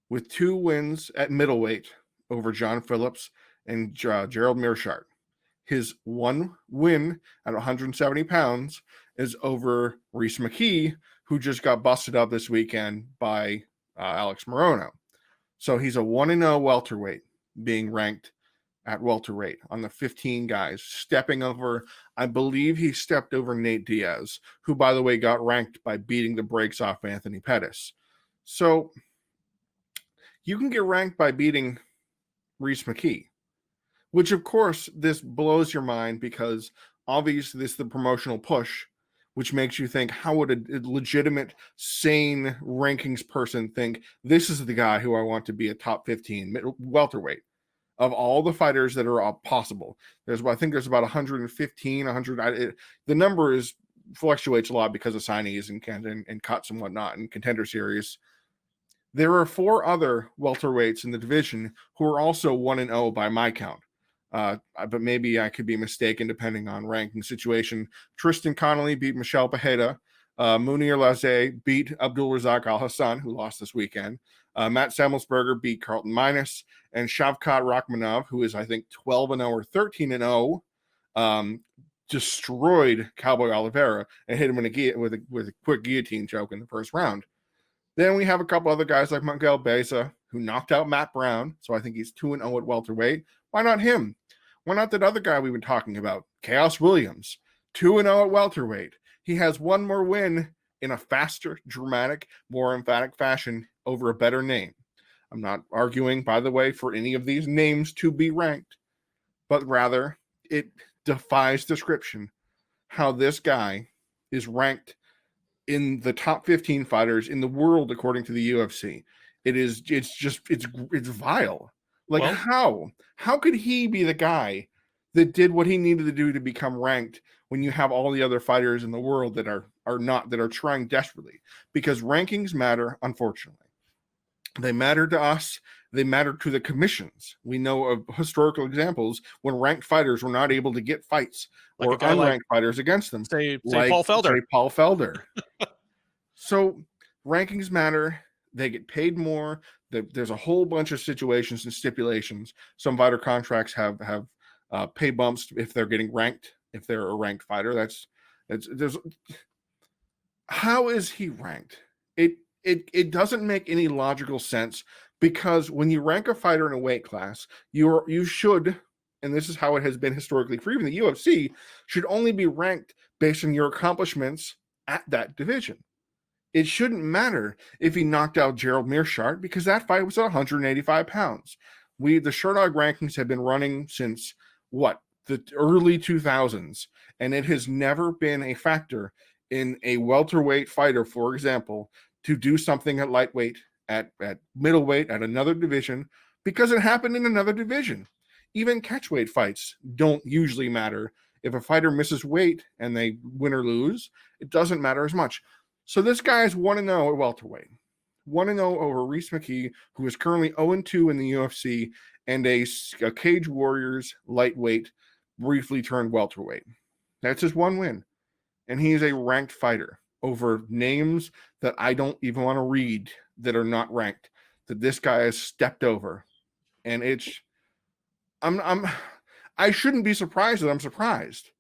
with 2 wins at middleweight over John Phillips and Gerald Meerschaert. His one win at 170 pounds is over Reese McKee, who just got busted up this weekend by Alex Morono. So he's a 1-0 welterweight being ranked at welterweight on the 15 guys, stepping over, I believe he stepped over Nate Diaz, who, by the way, got ranked by beating the brakes off Anthony Pettis. So you can get ranked by beating Reese McKee, which, of course, this blows your mind because obviously this is the promotional push, which makes you think, how would a legitimate, sane rankings person think this is the guy who I want to be a top 15 welterweight of all the fighters that are possible? I think there's about 115, 100. The number fluctuates a lot because of signees and cuts and whatnot and contender series. There are 4 other welterweights in the division who are also 1-0 by my count. But maybe I could be mistaken depending on ranking situation. Tristan Connolly beat Michel Pereira. Munir Lazzez beat Abdul Razak Al Hassan, who lost this weekend. Matt Semmelsberger beat Carlton Minus. And Shavkat Rakhmonov, who is, I think, 12-0 or 13-0, destroyed Cowboy Oliveira and hit him with a quick guillotine choke in the first round. Then we have a couple other guys like Miguel Beza, who knocked out Matt Brown. So I think he's 2-0 at welterweight. Why not him? Why not that other guy we've been talking about, Khaos Williams, 2-0 at welterweight? He has one more win in a faster, dramatic, more emphatic fashion over a better name. I'm not arguing, by the way, for any of these names to be ranked, but rather it defies description how this guy is ranked in the top 15 fighters in the world according to the UFC. It's vile. Like, well, how could he be the guy that did what he needed to do to become ranked when you have all the other fighters in the world that are trying desperately? Because rankings matter, unfortunately. They matter to us. They matter to the commissions. We know of historical examples when ranked fighters were not able to get fights, Like or unranked fighters against them. Say like Paul Felder. Paul Felder. So rankings matter. They get paid more. There's a whole bunch of situations and stipulations. Some fighter contracts have pay bumps if they're getting ranked. If they're a ranked fighter, there's. How is he ranked? It doesn't make any logical sense, because when you rank a fighter in a weight class, you should, and this is how it has been historically for even the UFC, should only be ranked based on your accomplishments at that division. It shouldn't matter if he knocked out Gerald Meerschaert, because that fight was at 185 pounds. The Sherdog rankings have been running since the early 2000s, and it has never been a factor in a welterweight fighter, for example, to do something at lightweight, at middleweight, at another division, because it happened in another division. Even catchweight fights don't usually matter. If a fighter misses weight and they win or lose, it doesn't matter as much. So this guy is 1-0 at welterweight, 1-0 over Reese McKee, who is currently 0-2 in the UFC, and a Cage Warriors lightweight, briefly turned welterweight. That's his one win. And he is a ranked fighter over names that I don't even want to read that are not ranked, that this guy has stepped over. And I shouldn't be surprised that I'm surprised.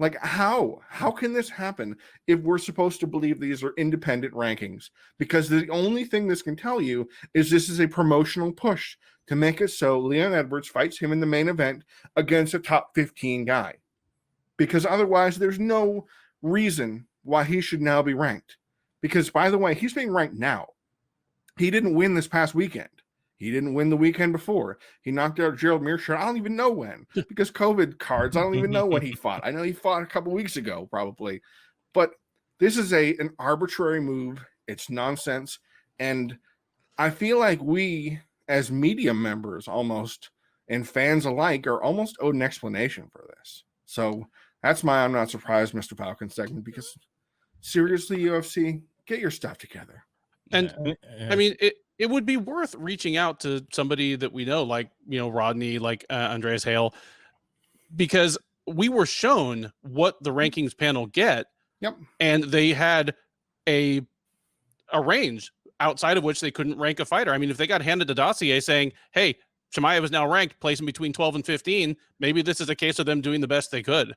Like, how can this happen if we're supposed to believe these are independent rankings? Because the only thing this can tell you is this is a promotional push to make it so Leon Edwards fights him in the main event against a top 15 guy. Because otherwise, there's no reason why he should now be ranked. Because, by the way, he's being ranked now. He didn't win this past weekend. He didn't win the weekend before. He knocked out Gerald Meerschaert. I don't even know when, because COVID cards. I don't even know when he fought. I know he fought a couple weeks ago, probably. But this is an arbitrary move. It's nonsense. And I feel like we, as media members almost, and fans alike, are almost owed an explanation for this. So that's my I'm not surprised, Mr. Falcon segment, because seriously, UFC, get your stuff together. And I mean, it would be worth reaching out to somebody that we know, like, Rodney, like Andreas Hale, because we were shown what the rankings panel get. Yep. And they had a range outside of which they couldn't rank a fighter. I mean, if they got handed a dossier saying, hey, Chimaev is now ranked, placing between 12 and 15, maybe this is a case of them doing the best they could.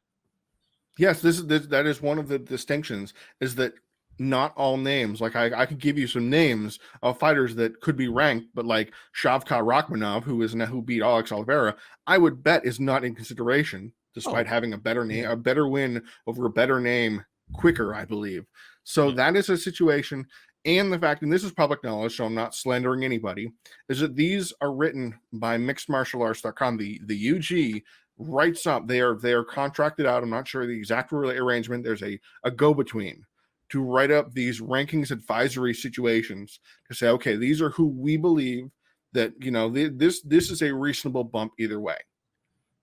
Yes, that is one of the distinctions, is that not all names, like I could give you some names of fighters that could be ranked, but like Shavkat Rakhmonov, who beat Alex Oliveira, I would bet is not in consideration, despite having a better name, a better win over a better name quicker, I believe. So that is a situation. And the fact, and this is public knowledge, so I'm not slandering anybody, is that these are written by mixedmartialarts.com. The UG writes up, they are contracted out. I'm not sure the exact arrangement. There's a go-between to write up these rankings advisory situations to say, okay, these are who we believe that, this is a reasonable bump either way.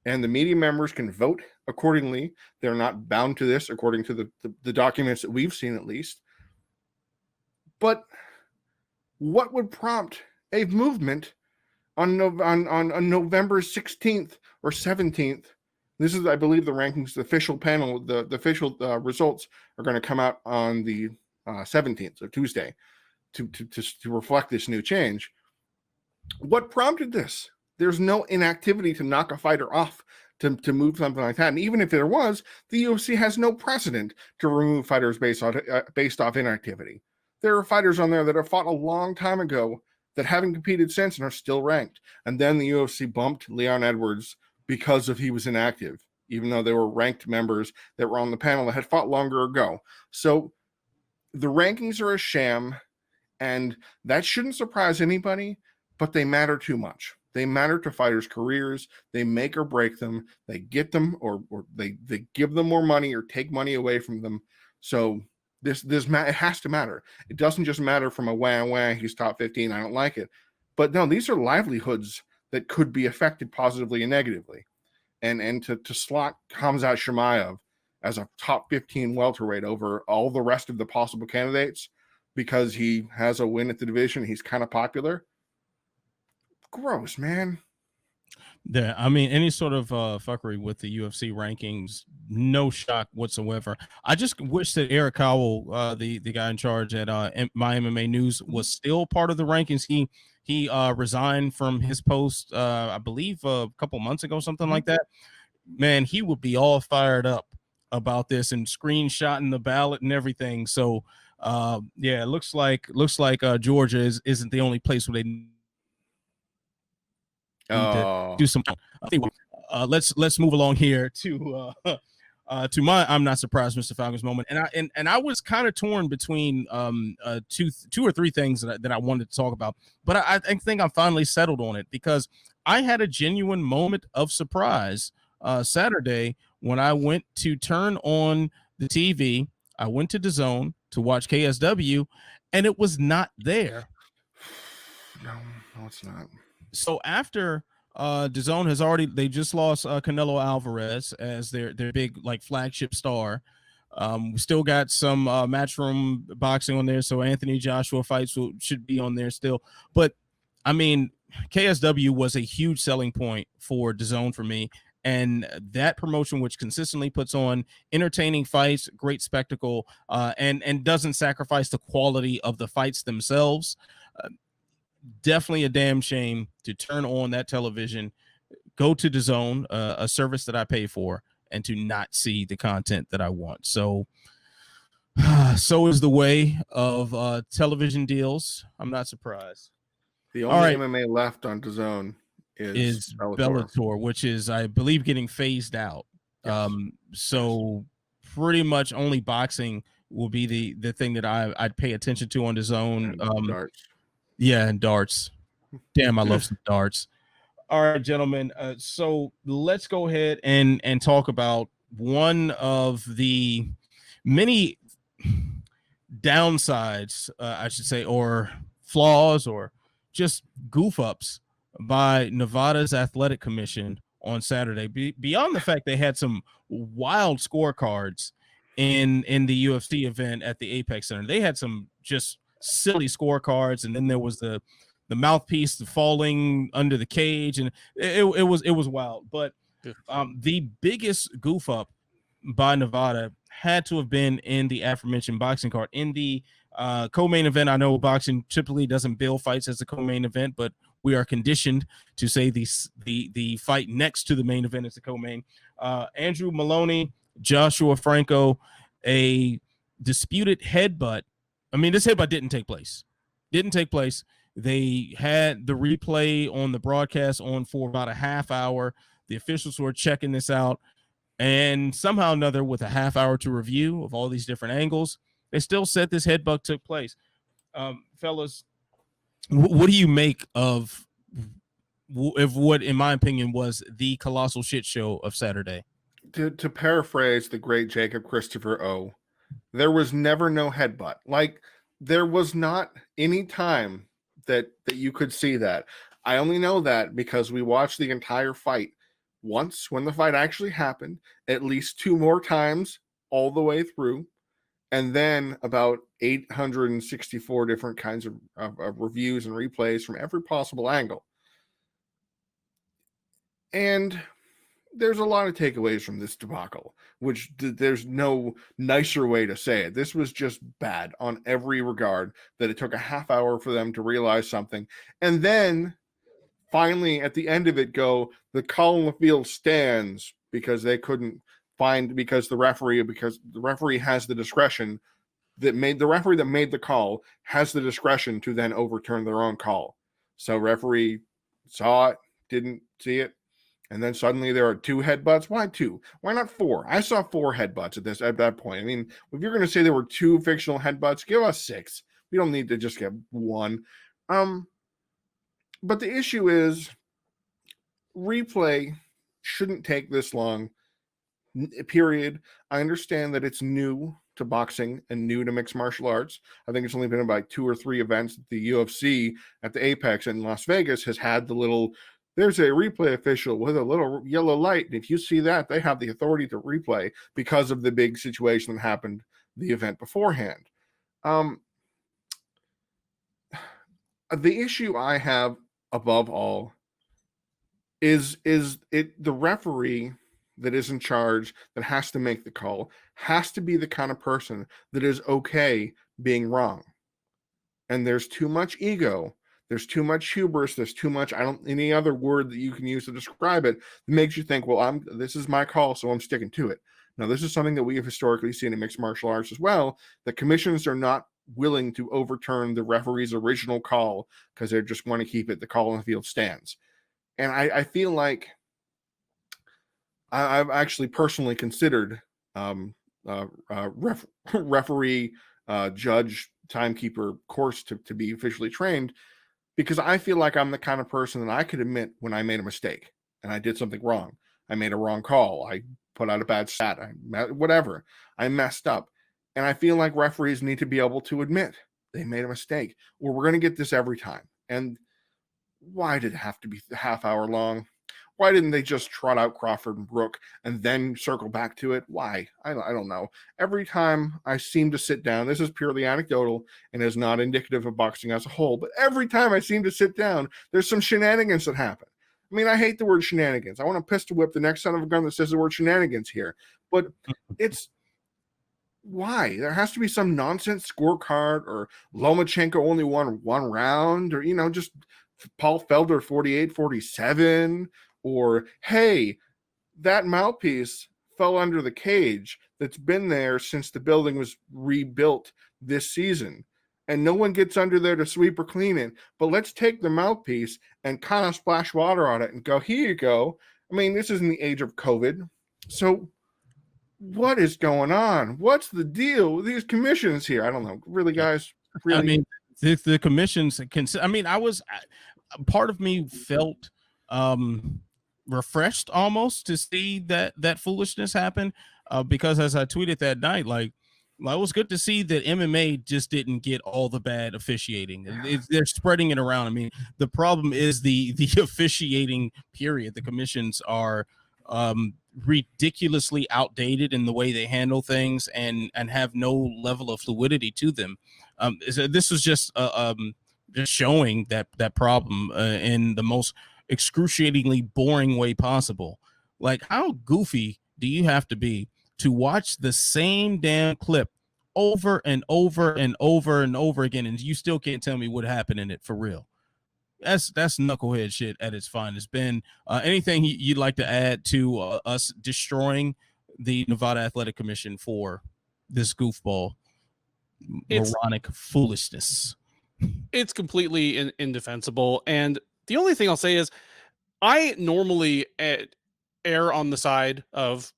And the media members can vote accordingly. They're not bound to this according to the documents that we've seen, at least. But what would prompt a movement on November 16th or 17th? This is, I believe, the rankings, the official panel, the official results are going to come out on the 17th, so Tuesday, to reflect this new change. What prompted this? There's no inactivity to knock a fighter off to move something like that. And even if there was, the UFC has no precedent to remove fighters based off inactivity. There are fighters on there that have fought a long time ago that haven't competed since and are still ranked. And then the UFC bumped Leon Edwards because he was inactive, even though they were ranked members that were on the panel that had fought longer ago. So the rankings are a sham, and that shouldn't surprise anybody, but they matter too much. They matter to fighters' careers. They make or break them. They get them, or they give them more money or take money away from them. So it has to matter. It doesn't just matter from a wah, he's top 15, I don't like it. But no, these are livelihoods that could be affected positively and negatively. And to slot Khamzat Chimaev as a top 15 welterweight over all the rest of the possible candidates because he has a win at the division, he's kind of popular. gross, man. Yeah, I mean, any sort of fuckery with the UFC rankings, no shock whatsoever. I just wish that Eric Howell, the guy in charge at My MMA News, was still part of the rankings. He resigned from his post, I believe, a couple months ago, something like that. Man, he would be all fired up about this and screenshotting the ballot and everything. So, yeah, it looks like Georgia isn't the only place where they need to do some. Let's move along here to my I'm not surprised Mr. Falcons moment, and I was kind of torn between two or three things that I wanted to talk about, but I think I'm finally settled on it because I had a genuine moment of surprise Saturday when I went to turn on the TV. I went to DAZN to watch KSW, and it was not there. No, it's not. So after DAZN they just lost Canelo Alvarez as their big like flagship star. We still got some Matchroom boxing on there, so Anthony Joshua fights should be on there still. But I mean, KSW was a huge selling point for DAZN for me, and that promotion, which consistently puts on entertaining fights, great spectacle, and doesn't sacrifice the quality of the fights themselves. Definitely a damn shame to turn on that television, go to DAZN, a service that I pay for, and to not see the content that I want. So is the way of television deals. I'm not surprised. The only MMA left on DAZN is Bellator, which is, I believe, getting phased out. Yes. So pretty much only boxing will be the thing that I'd pay attention to on DAZN. Darts. Yeah, and darts. Damn, I love some darts. All right, gentlemen. So let's go ahead and talk about one of the many downsides, I should say, or flaws, or just goof ups by Nevada's Athletic Commission on Saturday. Beyond the fact they had some wild scorecards in the UFC event at the Apex Center, they had some just silly scorecards, and then there was the mouthpiece falling under the cage, and it was wild. But the biggest goof up by Nevada had to have been in the aforementioned boxing card. In the co-main event, I know boxing typically doesn't bill fights as a co-main event, but we are conditioned to say the fight next to the main event is the co-main. Andrew Moloney, Joshua Franco, a disputed headbutt. I mean, this headbutt didn't take place. They had the replay on the broadcast on for about a half hour. The officials were checking this out, and somehow or another, with a half hour to review of all these different angles, they still said this headbutt took place. Fellas, what do you make of what, in my opinion, was the colossal shit show of Saturday? To paraphrase the great Jacob Christopher O, there was never no headbutt. Like, there was not any time that you could see that. I only know that because we watched the entire fight once when the fight actually happened, at least two more times all the way through, and then about 864 different kinds of reviews and replays from every possible angle. And there's a lot of takeaways from this debacle, which there's no nicer way to say it. This was just bad on every regard, that it took a half hour for them to realize something. And then finally at the end of it go, the call on the field stands because they couldn't find, because the referee has the discretion the referee that made the call has the discretion to then overturn their own call. So referee saw it, didn't see it, and then suddenly there are two headbutts. Why two? Why not four? I saw four headbutts at that point. I mean, if you're going to say there were two fictional headbutts, give us six. We don't need to just get one. But the issue is, replay shouldn't take this long, period. I understand that it's new to boxing and new to mixed martial arts. I think it's only been about 2 or 3 events. The UFC at the Apex in Las Vegas has had the little, there's a replay official with a little yellow light. And if you see that, they have the authority to replay because of the big situation that happened the event beforehand. The issue I have above all is it the referee that is in charge, that has to make the call, has to be the kind of person that is okay being wrong. And there's too much ego, there's too much hubris, there's too much, any other word that you can use to describe it, that makes you think, well, this is my call, so I'm sticking to it. Now, this is something that we have historically seen in mixed martial arts as well, that commissions are not willing to overturn the referee's original call because they just want to keep it, the call on the field stands. And I feel like I've actually personally considered referee, judge, timekeeper course to be officially trained, because I feel like I'm the kind of person that I could admit when I made a mistake and I did something wrong. I made a wrong call. I put out a bad stat. Whatever. I messed up. And I feel like referees need to be able to admit they made a mistake, or we're going to get this every time. And why did it have to be a half hour long? Why didn't they just trot out Crawford and Brook and then circle back to it? Why? I don't know. Every time I seem to sit down, this is purely anecdotal and is not indicative of boxing as a whole, but every time I seem to sit down, there's some shenanigans that happen. I mean, I hate the word shenanigans. I want to pistol whip the next son of a gun that says the word shenanigans here. But it's why? There has to be some nonsense scorecard, or Lomachenko only won one round, or, just Paul Felder 48-47, or, hey, that mouthpiece fell under the cage that's been there since the building was rebuilt this season, and no one gets under there to sweep or clean it, but let's take the mouthpiece and kind of splash water on it and go, here you go. I mean, this is in the age of COVID, so what is going on? What's the deal with these commissions here? I don't know. Really, guys? Really? I mean, the commissions can. I mean, part of me felt refreshed almost to see that foolishness happen, because as I tweeted that night, like, it was good to see that MMA just didn't get all the bad officiating. They're spreading it around. I mean, the problem is the officiating period. The commissions are ridiculously outdated in the way they handle things, and have no level of fluidity to them. So this was just showing that problem in the most excruciatingly boring way possible. Like, how goofy do you have to be to watch the same damn clip over and over and over and over again, and you still can't tell me what happened in it for real? That's knucklehead shit at its finest. Ben, anything you'd like to add to us destroying the Nevada Athletic Commission for this goofball, moronic foolishness? It's completely indefensible. And the only thing I'll say is, I normally err on the side of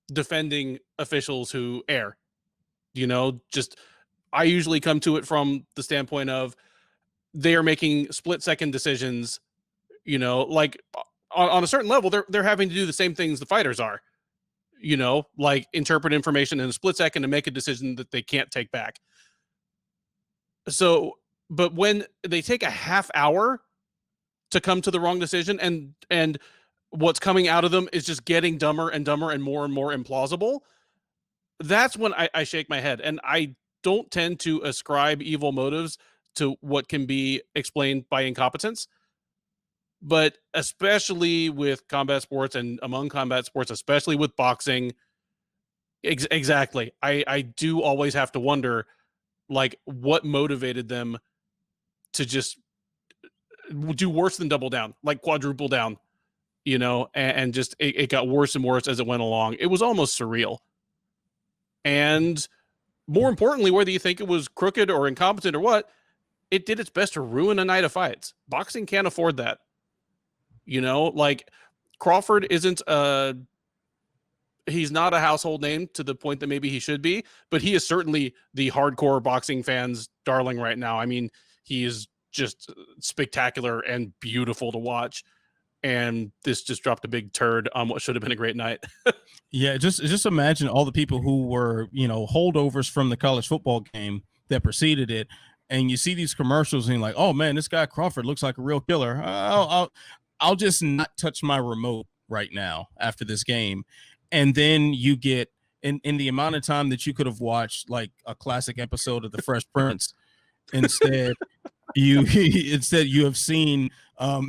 defending officials who err. I usually come to it from the standpoint of, they are making split-second decisions, like on a certain level, they're having to do the same things the fighters are, like interpret information in a split second and make a decision that they can't take back. So, but when they take a half hour to come to the wrong decision, and what's coming out of them is just getting dumber and dumber and more implausible, that's when I shake my head. And I don't tend to ascribe evil motives to what can be explained by incompetence, but especially with combat sports, and among combat sports, especially with boxing, exactly. I do always have to wonder, like, what motivated them to just do worse than double down, like quadruple down, and just it got worse and worse as it went along. It was almost surreal. And more importantly, whether you think it was crooked or incompetent or what, it did its best to ruin a night of fights. Boxing can't afford that. Like, Crawford isn't he's not a household name to the point that maybe he should be, but he is certainly the hardcore boxing fans' darling right now. I mean, he is just spectacular and beautiful to watch. And this just dropped a big turd on what should have been a great night. Yeah, just imagine all the people who were, holdovers from the college football game that preceded it, and you see these commercials and you're like, oh man, this guy Crawford looks like a real killer. I'll just not touch my remote right now after this game. And then you get in the amount of time that you could have watched like a classic episode of The Fresh Prince, instead Instead you have seen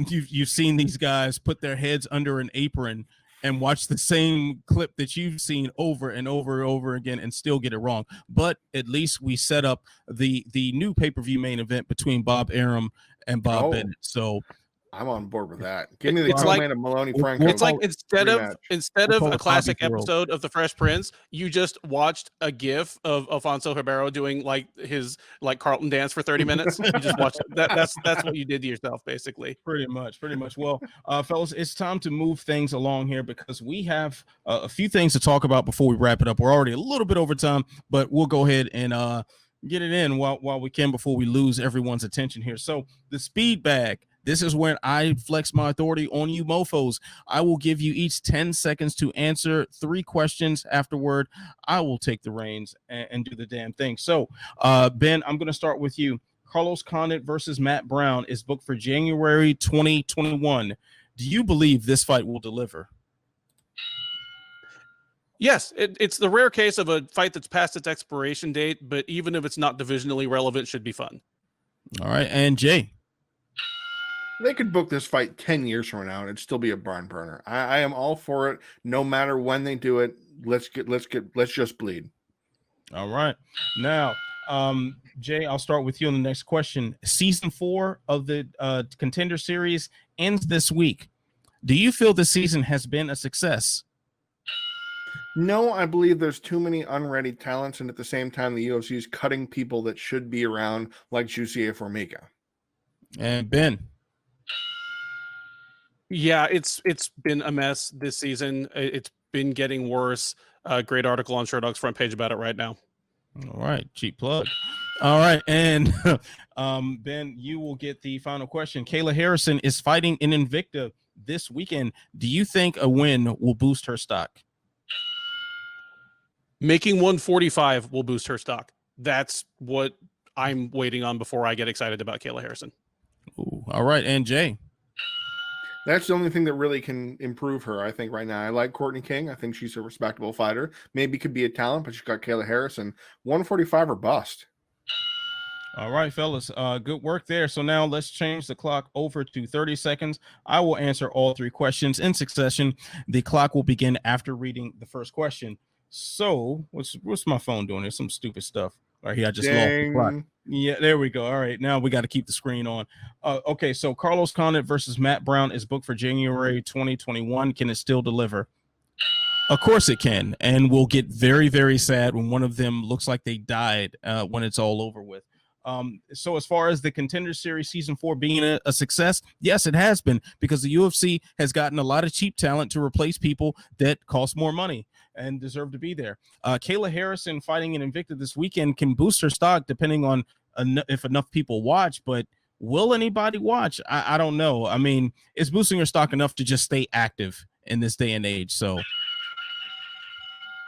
you've seen these guys put their heads under an apron and watch the same clip that you've seen over and over and over again and still get it wrong. But at least we set up the new pay-per-view main event between Bob Arum and Bob Bennett. So I'm on board with that. Give me the man of Moloney-Franco. It's like instead of a classic episode of The Fresh Prince, you just watched a GIF of Alfonso Ribeiro doing his Carlton dance for 30 minutes. You just watched that's what you did to yourself, basically. Pretty much. Well, fellas, it's time to move things along here because we have a few things to talk about before we wrap it up. We're already a little bit over time, but we'll go ahead and get it in while we can before we lose everyone's attention here. So the speed bag. This is when I flex my authority on you mofos. I will give you each 10 seconds to answer 3 questions. Afterward, I will take the reins and do the damn thing. So, Ben, I'm going to start with you. Carlos Condit versus Matt Brown is booked for January 2021. Do you believe this fight will deliver? Yes, it's the rare case of a fight that's past its expiration date, but even if it's not divisionally relevant, should be fun. All right, and Jay. They could book this fight 10 years from now and it'd still be a barn burner. I am all for it. No matter when they do it, let's just bleed. All right. Now, Jay, I'll start with you on the next question. Season 4 of the Contender Series ends this week. Do you feel the season has been a success? No, I believe there's too many unready talents, and at the same time, the UFC is cutting people that should be around, like Jussier Formiga. And Ben. Yeah, it's been a mess this season. It's been getting worse. Great article on Short Dog's front page about it right now. All right, cheap plug. All right, and Ben, you will get the final question. Kayla Harrison is fighting in Invicta this weekend. Do you think a win will boost her stock? Making 145 will boost her stock. That's what I'm waiting on before I get excited about Kayla Harrison. Ooh, all right, and Jay. That's the only thing that really can improve her, I think, right now. I like Courtney King. I think she's a respectable fighter. Maybe could be a talent, but she's got Kayla Harrison. 145 or bust. All right, fellas. Good work there. So now let's change the clock over to 30 seconds. I will answer all 3 questions in succession. The clock will begin after reading the first question. So what's my phone doing? There's some stupid stuff. All right, here I just lost the clock. Yeah, there we go. All right, now we got to keep the screen on. Okay, so Carlos Condit versus Matt Brown is booked for January 2021. Can it still deliver? Of course it can, and we'll get very, very sad when one of them looks like they died when it's all over with. So as far as the Contender Series Season 4 being a success, yes, it has been, because the UFC has gotten a lot of cheap talent to replace people that cost more money and deserve to be there. Kayla Harrison fighting in Invicta this weekend can boost her stock depending on if enough people watch, but will anybody watch? I don't know. I mean, it's boosting her stock enough to just stay active in this day and age. So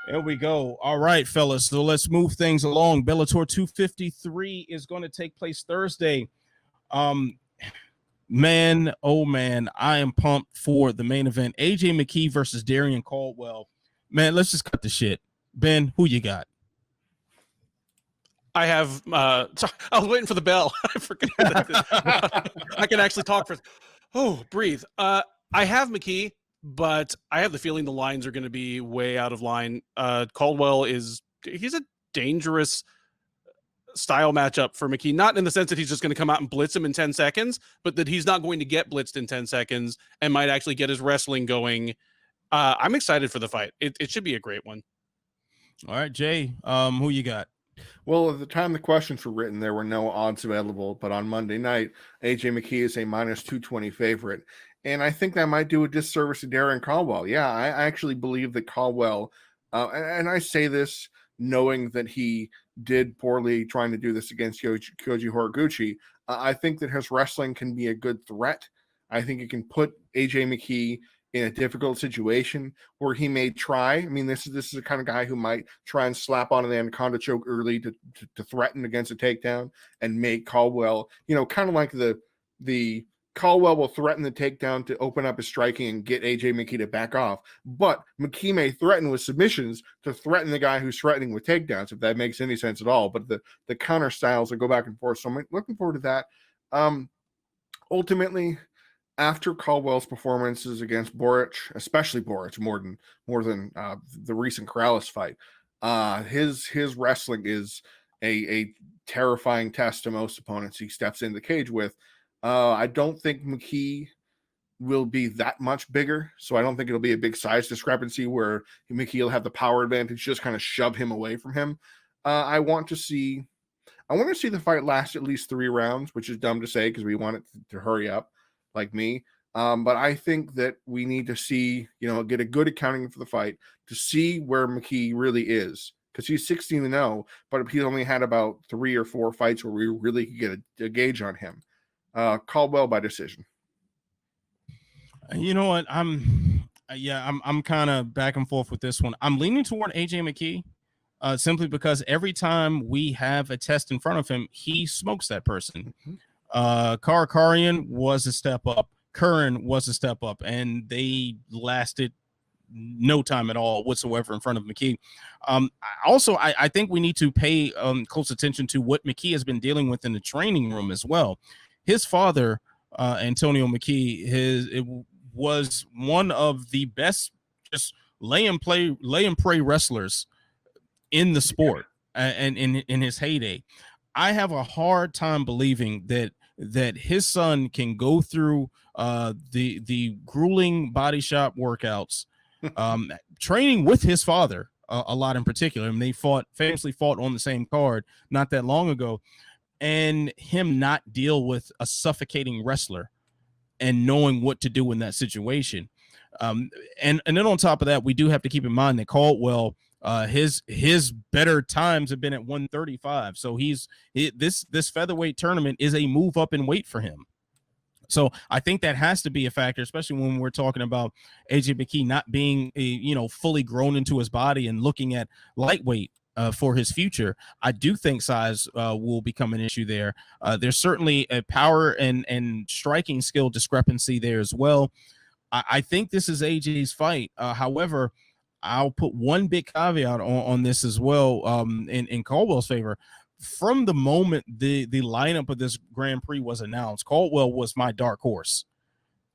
there we go. All right, fellas. So let's move things along. Bellator 253 is going to take place Thursday. Man, oh man, I am pumped for the main event. AJ McKee versus Darrion Caldwell. Man, let's just cut the shit. Ben, who you got? I have sorry, I was waiting for the bell. I forgot that. I can actually talk for breathe. I have McKee, but I have the feeling the lines are going to be way out of line. Caldwell he's a dangerous style matchup for McKee, not in the sense that he's just going to come out and blitz him in 10 seconds, but that he's not going to get blitzed in 10 seconds and might actually get his wrestling going. I'm excited for the fight. It should be a great one. All right, Jay, who you got? Well, at the time the questions were written, there were no odds available, but on Monday night, AJ McKee is a -220 favorite. And I think that might do a disservice to Darrion Caldwell. Yeah, I actually believe that Caldwell, and I say this knowing that he did poorly trying to do this against Koji Horiguchi. I think that his wrestling can be a good threat. I think it can put AJ McKee in a difficult situation where he may try. I mean, this is the kind of guy who might try and slap on an anaconda choke early to threaten against a takedown and make Caldwell, kind of like the Caldwell will threaten the takedown to open up his striking and get AJ McKee to back off. But McKee may threaten with submissions to threaten the guy who's threatening with takedowns, if that makes any sense at all. But the counter styles will go back and forth. So I'm looking forward to that. Ultimately, after Caldwell's performances against Boric, especially Boric, more than the recent Corrales fight, his wrestling is a terrifying test to most opponents he steps in the cage with. I don't think McKee will be that much bigger, so I don't think it'll be a big size discrepancy where McKee will have the power advantage, just kind of shove him away from him. I want to see the fight last at least 3 rounds, which is dumb to say because we want it to hurry up, like me. But I think that we need to see, get a good accounting for the fight to see where McKee really is, because he's 16-0, but he only had about 3 or 4 fights where we really could get a gauge on him. Caldwell by decision. You know what? I'm kind of back and forth with this one. I'm leaning toward AJ McKee, simply because every time we have a test in front of him, he smokes that person. Karakarian was a step up. Curran was a step up, and they lasted no time at all whatsoever in front of McKee. I think we need to pay close attention to what McKee has been dealing with in the training room as well. His father, Antonio McKee, was one of the best just lay and pray wrestlers in the sport, and in his heyday. I have a hard time believing that his son can go through the grueling body shop workouts, training with his father a lot in particular. And they famously fought on the same card not that long ago, and him not deal with a suffocating wrestler and knowing what to do in that situation. And then on top of that, we do have to keep in mind that Caldwell, his better times have been at 135. So this featherweight tournament is a move up in weight for him. So I think that has to be a factor, especially when we're talking about AJ McKee not being fully grown into his body and looking at lightweight for his future. I do think size will become an issue there. There's certainly a power and striking skill discrepancy there as well. I think this is AJ's fight. However, I'll put one big caveat on this as well, in Caldwell's favor. From the moment the lineup of this Grand Prix was announced, Caldwell was my dark horse.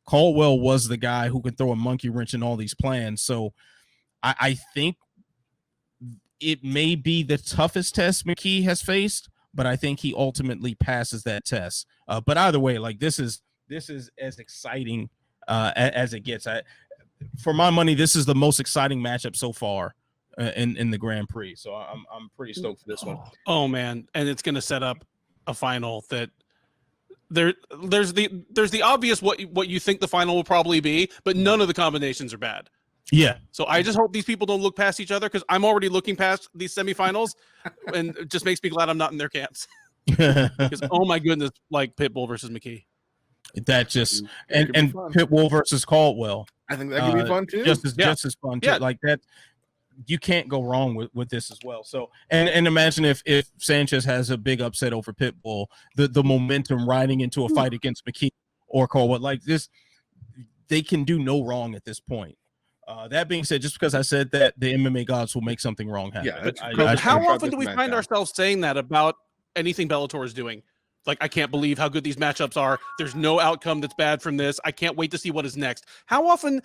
Caldwell was the guy who could throw a monkey wrench in all these plans. So I think it may be the toughest test McKee has faced, but I think he ultimately passes that test. But either way, like this is as exciting as it gets. For my money, this is the most exciting matchup so far in the Grand Prix. So I'm pretty stoked for this one. Oh man, and it's going to set up a final that there's the obvious what you think the final will probably be, but none of the combinations are bad. Yeah. So I just hope these people don't look past each other, because I'm already looking past these semifinals, and it just makes me glad I'm not in their camps. Because oh my goodness, like Pitbull versus McKee. That just and Pitbull versus Caldwell. I think that could be fun too. Just as fun too. Yeah. Like that, you can't go wrong with this as well. So and imagine if Sanchez has a big upset over Pitbull, the momentum riding into a fight against McKee or Caldwell, like this, they can do no wrong at this point. That being said, just because I said that, the MMA gods will make something wrong happen. Yeah, how often do we find ourselves saying that about anything Bellator is doing? Like, I can't believe how good these matchups are. There's no outcome that's bad from this. I can't wait to see what is next. How often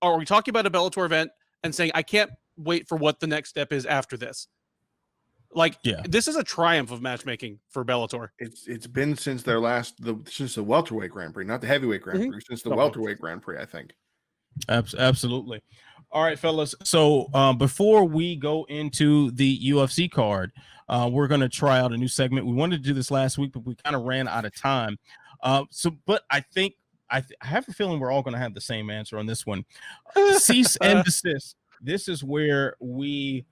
are we talking about a Bellator event and saying, I can't wait for what the next step is after this? Like, this is a triumph of matchmaking for Bellator. It's been since since the welterweight Grand Prix, not the heavyweight Grand Prix, since the welterweight Grand Prix, I think. Absolutely. All right, fellas. So before we go into the UFC card, we're going to try out a new segment. We wanted to do this last week, but we kind of ran out of time. But I think I have a feeling we're all going to have the same answer on this one. Cease and desist. This is where we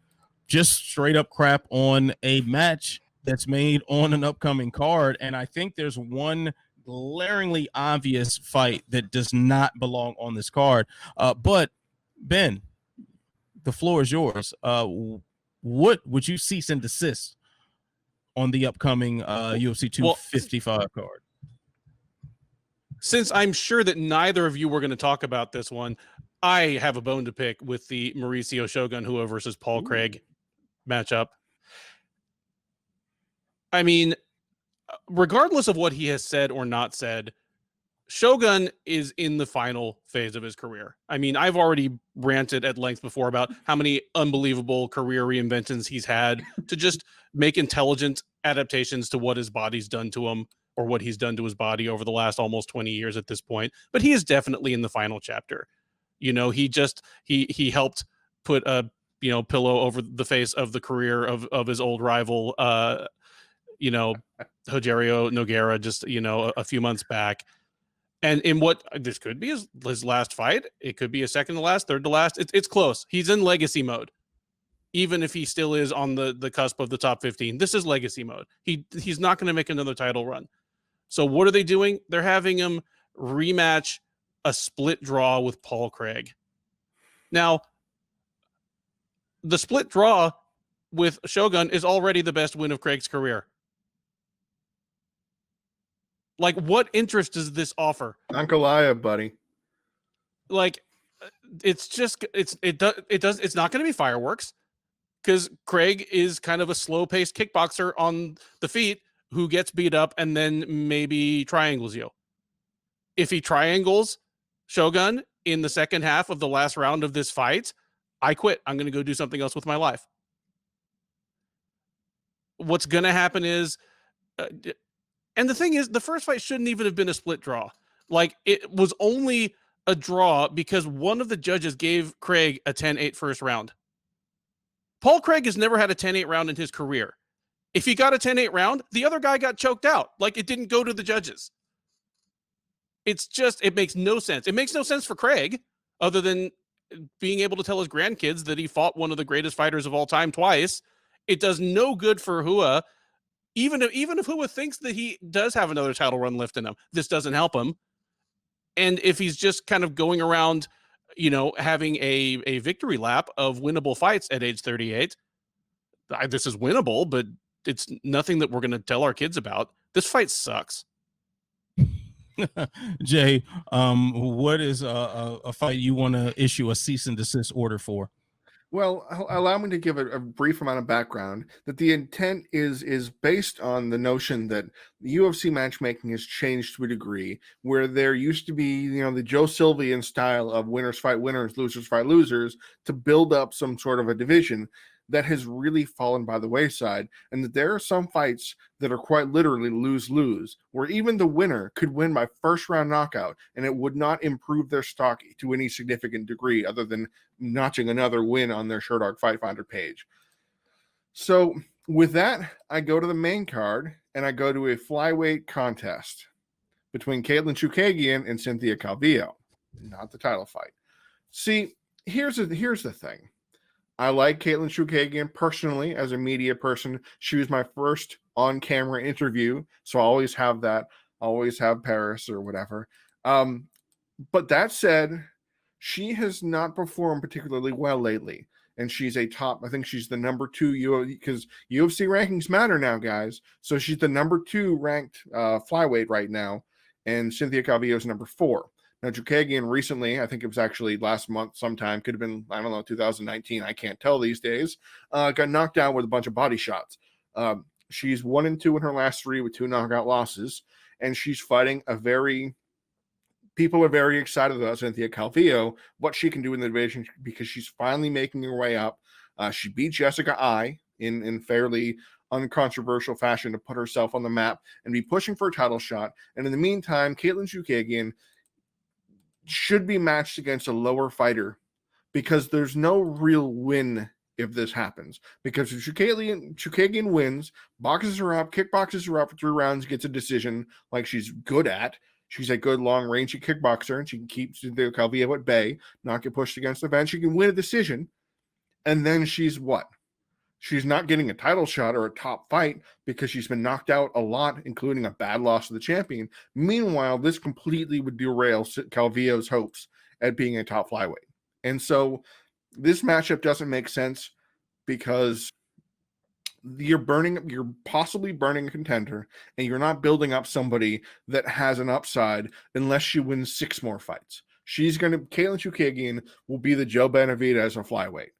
just straight up crap on a match that's made on an upcoming card. And I think there's one glaringly obvious fight that does not belong on this card. But Ben, the floor is yours. What would you cease and desist on the upcoming UFC 255 card? Since I'm sure that neither of you were going to talk about this one, I have a bone to pick with the Mauricio Shogun Hua versus Paul Craig matchup. I mean, regardless of what he has said or not said, Shogun is in the final phase of his career. I mean, I've already ranted at length before about how many unbelievable career reinventions he's had to just make intelligent adaptations to what his body's done to him, or what he's done to his body over the last almost 20 years at this point. But he is definitely in the final chapter. You know, he helped put a, you know, pillow over the face of the career of his old rival, you know, Rogerio Nogueira, just, you know, a few months back. And in what this could be his last fight, it could be a second to last, third to last. It's close. He's in legacy mode. Even if he still is on the cusp of the top 15, this is legacy mode. He's not going to make another title run. So what are they doing? They're having him rematch a split draw with Paul Craig. Now, the split draw with Shogun is already the best win of Craig's career. Like, what interest does this offer? Ankalaev, buddy. Like, it's just it's not going to be fireworks, because Craig is kind of a slow-paced kickboxer on the feet who gets beat up and then maybe triangles you. If he triangles Shogun in the second half of the last round of this fight, I quit. I'm going to go do something else with my life. What's going to happen is, and the thing is, the first fight shouldn't even have been a split draw. Like, it was only a draw because one of the judges gave Craig a 10-8 first round. Paul Craig has never had a 10-8 round in his career. If he got a 10-8 round, the other guy got choked out. Like, it didn't go to the judges. It's just, it makes no sense. It makes no sense for Craig, other than being able to tell his grandkids that he fought one of the greatest fighters of all time twice. It does no good for Hua. Even if Hua thinks that he does have another title run left in him, this doesn't help him. And if he's just kind of going around, you know, having a victory lap of winnable fights at age 38, this is winnable, but it's nothing that we're going to tell our kids about. This fight sucks. Jay, what is a fight you want to issue a cease and desist order for? Well, allow me to give a brief amount of background. That the intent is based on the notion that the UFC matchmaking has changed to a degree where there used to be, you know, the Joe Sylvian style of winners fight winners, losers fight losers to build up some sort of a division that has really fallen by the wayside, and that there are some fights that are quite literally lose-lose, where even the winner could win by first-round knockout, and it would not improve their stock to any significant degree other than notching another win on their Sherdog Fight Finder page. So with that, I go to the main card, and I go to a flyweight contest between Katlyn Chookagian and Cynthia Calvillo, not the title fight. See, here's the thing. I like Katlyn Chookagian personally as a media person. She was my first on-camera interview, so I always have that. I always have Paris or whatever. But that said, she has not performed particularly well lately, and she's a top. I think she's the number 2 because UFC rankings matter now, guys. So she's the number 2 ranked flyweight right now, and Cynthia Calvillo is number 4. Now, Chookagian recently, I think it was actually last month sometime, could have been, I don't know, 2019, I can't tell these days, got knocked down with a bunch of body shots. She's 1-2 in her last 3 with 2 knockout losses, and she's fighting people are very excited about Cynthia Calvillo, what she can do in the division, because she's finally making her way up. She beat Jessica Ai in fairly uncontroversial fashion to put herself on the map and be pushing for a title shot. And in the meantime, Katlyn Chookagian should be matched against a lower fighter, because there's no real win if this happens. Because if Chookagian wins, boxes her up, kickboxes her up for 3 rounds, gets a decision like she's good at. She's a good long-range kickboxer, and she can keep the Calvillo at bay, not get pushed against the bench. She can win a decision, and then she's what? She's not getting a title shot or a top fight because she's been knocked out a lot, including a bad loss to the champion. Meanwhile, this completely would derail Calvillo's hopes at being a top flyweight. And so this matchup doesn't make sense, because you're possibly burning a contender, and you're not building up somebody that has an upside unless she wins 6 more fights. Katlyn Chookagian will be the Joe Benavidez of flyweight.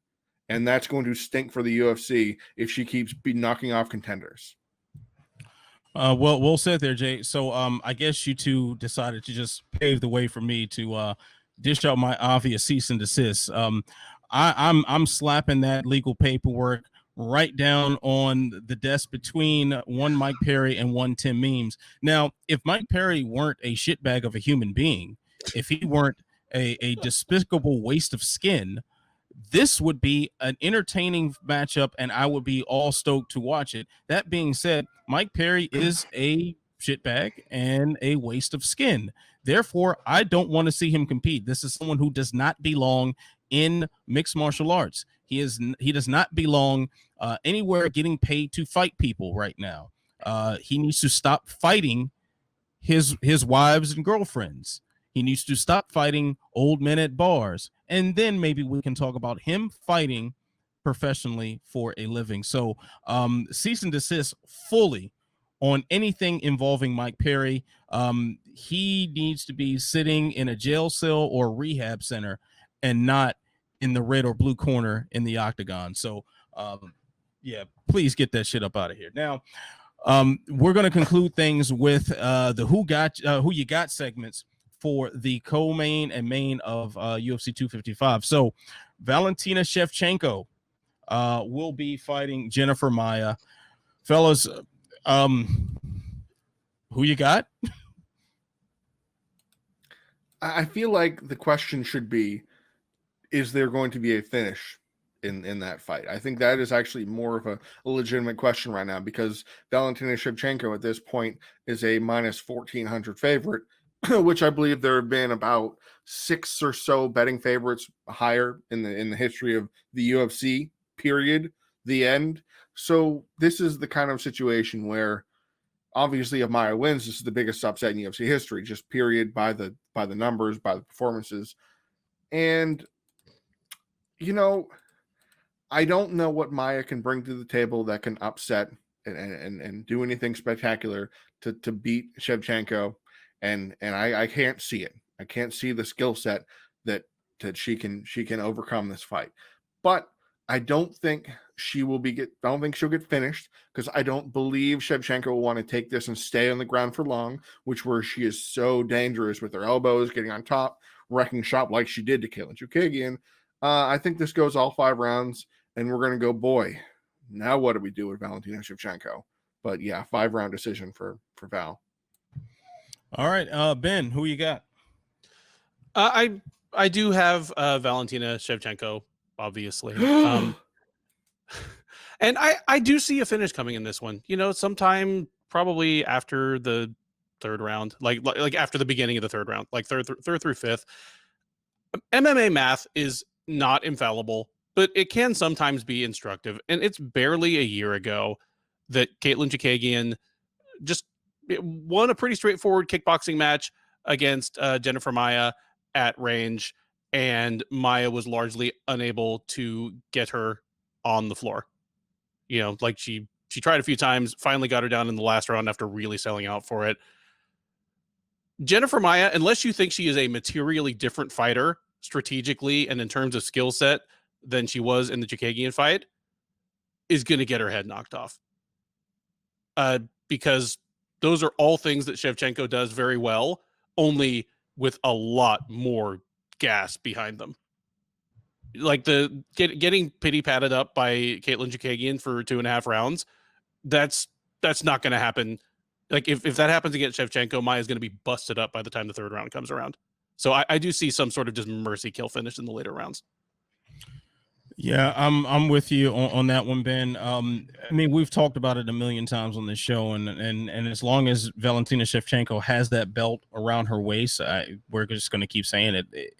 And that's going to stink for the UFC if she keeps knocking off contenders. Well said there, Jay. So I guess you two decided to just pave the way for me to dish out my obvious cease and desist. I'm slapping that legal paperwork right down on the desk between one Mike Perry and one Tim Means. Now, if Mike Perry weren't a shitbag of a human being, if he weren't a despicable waste of skin, this would be an entertaining matchup, and I would be all stoked to watch it. That being said, Mike Perry is a shitbag and a waste of skin. Therefore, I don't want to see him compete. This is someone who does not belong in mixed martial arts. He does not belong anywhere getting paid to fight people right now. He needs to stop fighting his wives and girlfriends. He needs to stop fighting old men at bars. And then maybe we can talk about him fighting professionally for a living. So cease and desist fully on anything involving Mike Perry. He needs to be sitting in a jail cell or rehab center and not in the red or blue corner in the octagon. So yeah, please get that shit up out of here. Now, we're going to conclude things with the who you got segments for the co-main and main of UFC 255. So Valentina Shevchenko will be fighting Jennifer Maia. Fellas, who you got? I feel like the question should be, is there going to be a finish in that fight? I think that is actually more of a legitimate question right now, because Valentina Shevchenko at this point is a minus 1,400 favorite, which I believe there have been about 6 or so betting favorites higher in the history of the UFC, period, the end. So this is the kind of situation where, obviously, if Maia wins, this is the biggest upset in UFC history, just period, by the numbers, by the performances. And, you know, I don't know what Maia can bring to the table that can upset and do anything spectacular to beat Shevchenko. And I can't see it. I can't see the skill set that she can overcome this fight. But I don't think she'll get finished, because I don't believe Shevchenko will want to take this and stay on the ground for long, where she is so dangerous with her elbows, getting on top, wrecking shop like she did to Katlyn Chookagian. I think this goes all 5 rounds, and we're going to go, boy, now what do we do with Valentina Shevchenko? But yeah, 5-round decision for Val. All right, Ben, who you got? I do have Valentina Shevchenko, obviously. And I do see a finish coming in this one. You know, sometime probably after the 3rd round, like after the beginning of the 3rd round, like third through 5th. MMA math is not infallible, but it can sometimes be instructive. And it's barely a year ago that Katlyn Chookagian just won a pretty straightforward kickboxing match against Jennifer Maia at range, and Maia was largely unable to get her on the floor. You know, like she tried a few times, finally got her down in the last round after really selling out for it. Jennifer Maia, unless you think she is a materially different fighter strategically and in terms of skill set than she was in the Chookagian fight, is going to get her head knocked off. Because those are all things that Shevchenko does very well, only with a lot more gas behind them. Like getting pity patted up by Katlyn Chookagian for 2.5 rounds, that's not going to happen. Like if that happens against Shevchenko, Maia is going to be busted up by the time the 3rd round comes around. So I do see some sort of just mercy kill finish in the later rounds. Yeah, I'm with you on that one, Ben. I mean, we've talked about it a million times on this show, and as long as Valentina Shevchenko has that belt around her waist, we're just going to keep saying it.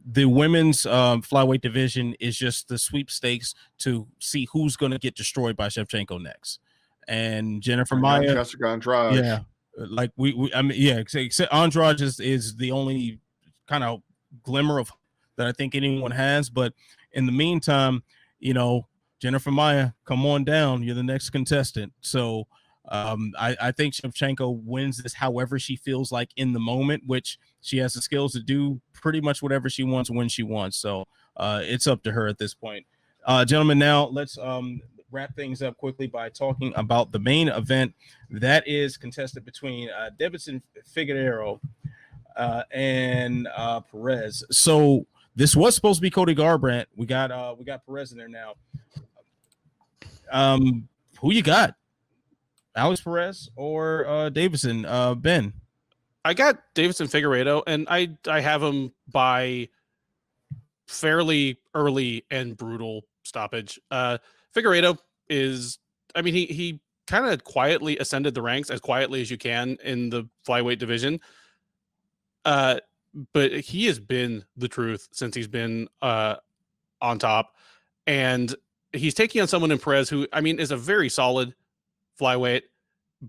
The women's flyweight division is just the sweepstakes to see who's going to get destroyed by Shevchenko next. And Jennifer Maia, Jessica Andrade. Yeah, like I mean, yeah, except Andrade is the only kind of glimmer of that I think anyone has, but in the meantime, you know, Jennifer Maia, come on down. You're the next contestant. So I think Shevchenko wins this however she feels like in the moment, which she has the skills to do pretty much whatever she wants when she wants. So it's up to her at this point. Gentlemen, now let's wrap things up quickly by talking about the main event that is contested between Deiveson Figueiredo and Perez. So this was supposed to be Cody Garbrandt. We got Perez in there now. Who you got? Alex Perez or Deiveson? Ben. I got Deiveson Figueiredo, and I have him by fairly early and brutal stoppage. Figueiredo is, I mean, he kind of quietly ascended the ranks, as quietly as you can in the flyweight division. But he has been the truth since he's been on top, and he's taking on someone in Perez who, I mean, is a very solid flyweight,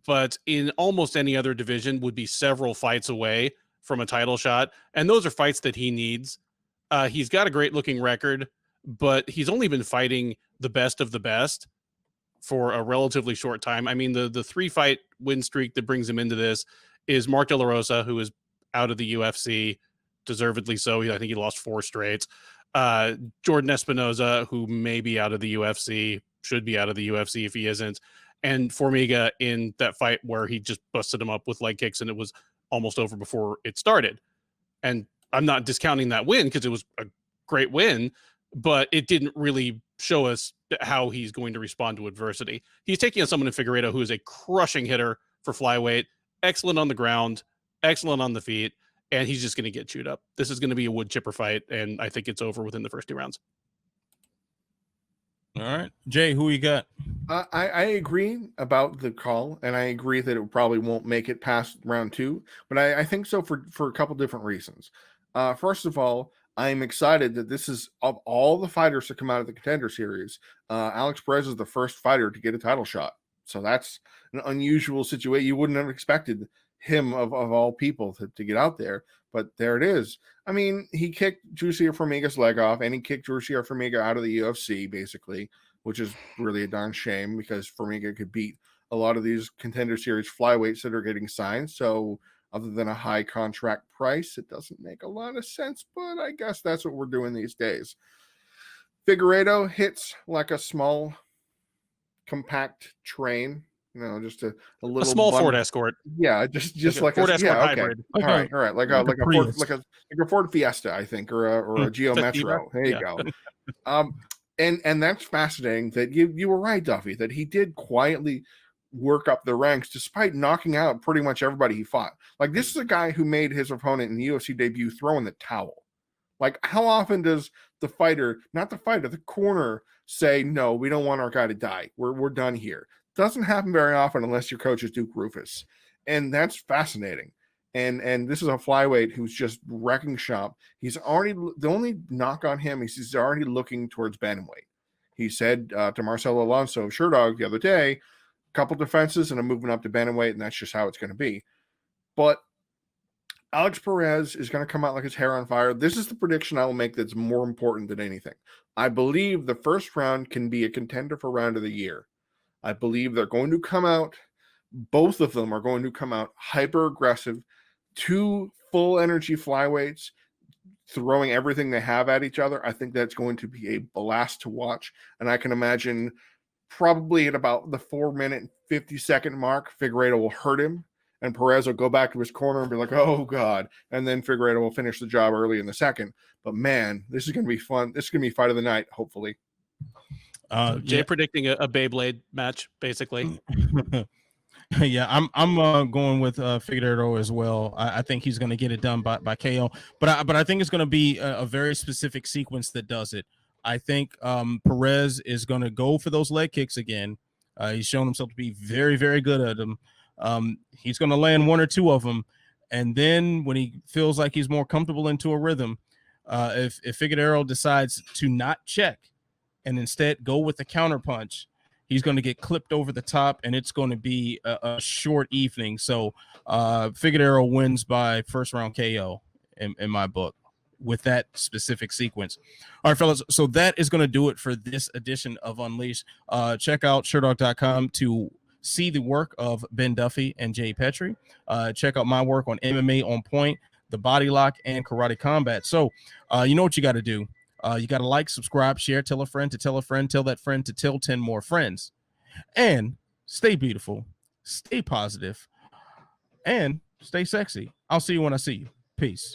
but in almost any other division would be several fights away from a title shot. And those are fights that he needs. He's got a great looking record, but he's only been fighting the best of the best for a relatively short time. I mean, the 3-fight win streak that brings him into this is Mark De La Rosa, who is out of the UFC, deservedly so. I think he lost 4 straight. Jordan Espinoza, who may be out of the UFC, should be out of the UFC if he isn't. And Formiga in that fight where he just busted him up with leg kicks and it was almost over before it started. And I'm not discounting that win because it was a great win, but it didn't really show us how he's going to respond to adversity. He's taking on someone in Figueiredo who is a crushing hitter for flyweight, excellent on the ground, excellent on the feet, and he's just going to get chewed up. This is going to be a wood chipper fight, and I think it's over within the first 2 rounds. All right, Jay, who you got? I agree about the call, and I agree that it probably won't make it past round 2, but I think so for a couple different reasons. First of all, I'm excited that this is, of all the fighters to come out of the Contender Series, Alex Perez is the first fighter to get a title shot. So that's an unusual situation. You wouldn't have expected him, of all people, to get out there, but there it is. I mean, he kicked Jussier Formiga's leg off, and he kicked Jussier Formiga out of the UFC, basically, which is really a darn shame because Formiga could beat a lot of these Contender Series flyweights that are getting signed. So other than a high contract price, it doesn't make a lot of sense, but I guess that's what we're doing these days. Figueiredo hits like a small, compact train, just a little small Ford Escort. Yeah, just like Ford a Escort hybrid. Okay. All right, like a Ford Fiesta, I think, or a Geo Metro. There you go. And that's fascinating that you were right, Duffy, that he did quietly work up the ranks despite knocking out pretty much everybody he fought. Like, this is a guy who made his opponent in the UFC debut throw in the towel. Like, how often does the corner say, no, we don't want our guy to die. We're done here. Doesn't happen very often unless your coach is Duke Rufus. And that's fascinating. And this is a flyweight who's just wrecking shop. He's already, the only knock on him is he's already looking towards bantamweight. He said to Marcelo Alonso of Sherdog the other day, a couple defenses and I'm moving up to bantamweight, and that's just how it's going to be. But Alex Perez is going to come out like his hair on fire. This is the prediction I will make that's more important than anything. I believe the first round can be a contender for round of the year. I believe they're going to come out, both of them are going to come out hyper aggressive, 2 full energy flyweights throwing everything they have at each other. I think that's going to be a blast to watch. And I can imagine probably at about the 4-minute and 50-second mark, Figueiredo will hurt him and Perez will go back to his corner and be like, oh God. And then Figueiredo will finish the job early in the second. But man, this is going to be fun. This is going to be fight of the night, hopefully. Jay predicting a Beyblade match, basically. Yeah, I'm going with Figueiredo as well. I think he's going to get it done by KO, but I think it's going to be a very specific sequence that does it. I think Perez is going to go for those leg kicks again. He's shown himself to be very, very good at them. He's going to land 1 or 2 of them, and then when he feels like he's more comfortable into a rhythm, if Figueiredo decides to not check and instead go with the counter punch, he's going to get clipped over the top, and it's going to be a short evening. So Figueiredo wins by first round KO in my book with that specific sequence. All right, fellas. So that is going to do it for this edition of Unleashed. Check out Sherdog.com to see the work of Ben Duffy and Jay Petrie. Check out my work on MMA On Point, The Body Lock, and Karate Combat. So you know what you got to do. You got to like, subscribe, share, tell a friend to tell a friend, tell that friend to tell 10 more friends. And stay beautiful, stay positive, and stay sexy. I'll see you when I see you. Peace.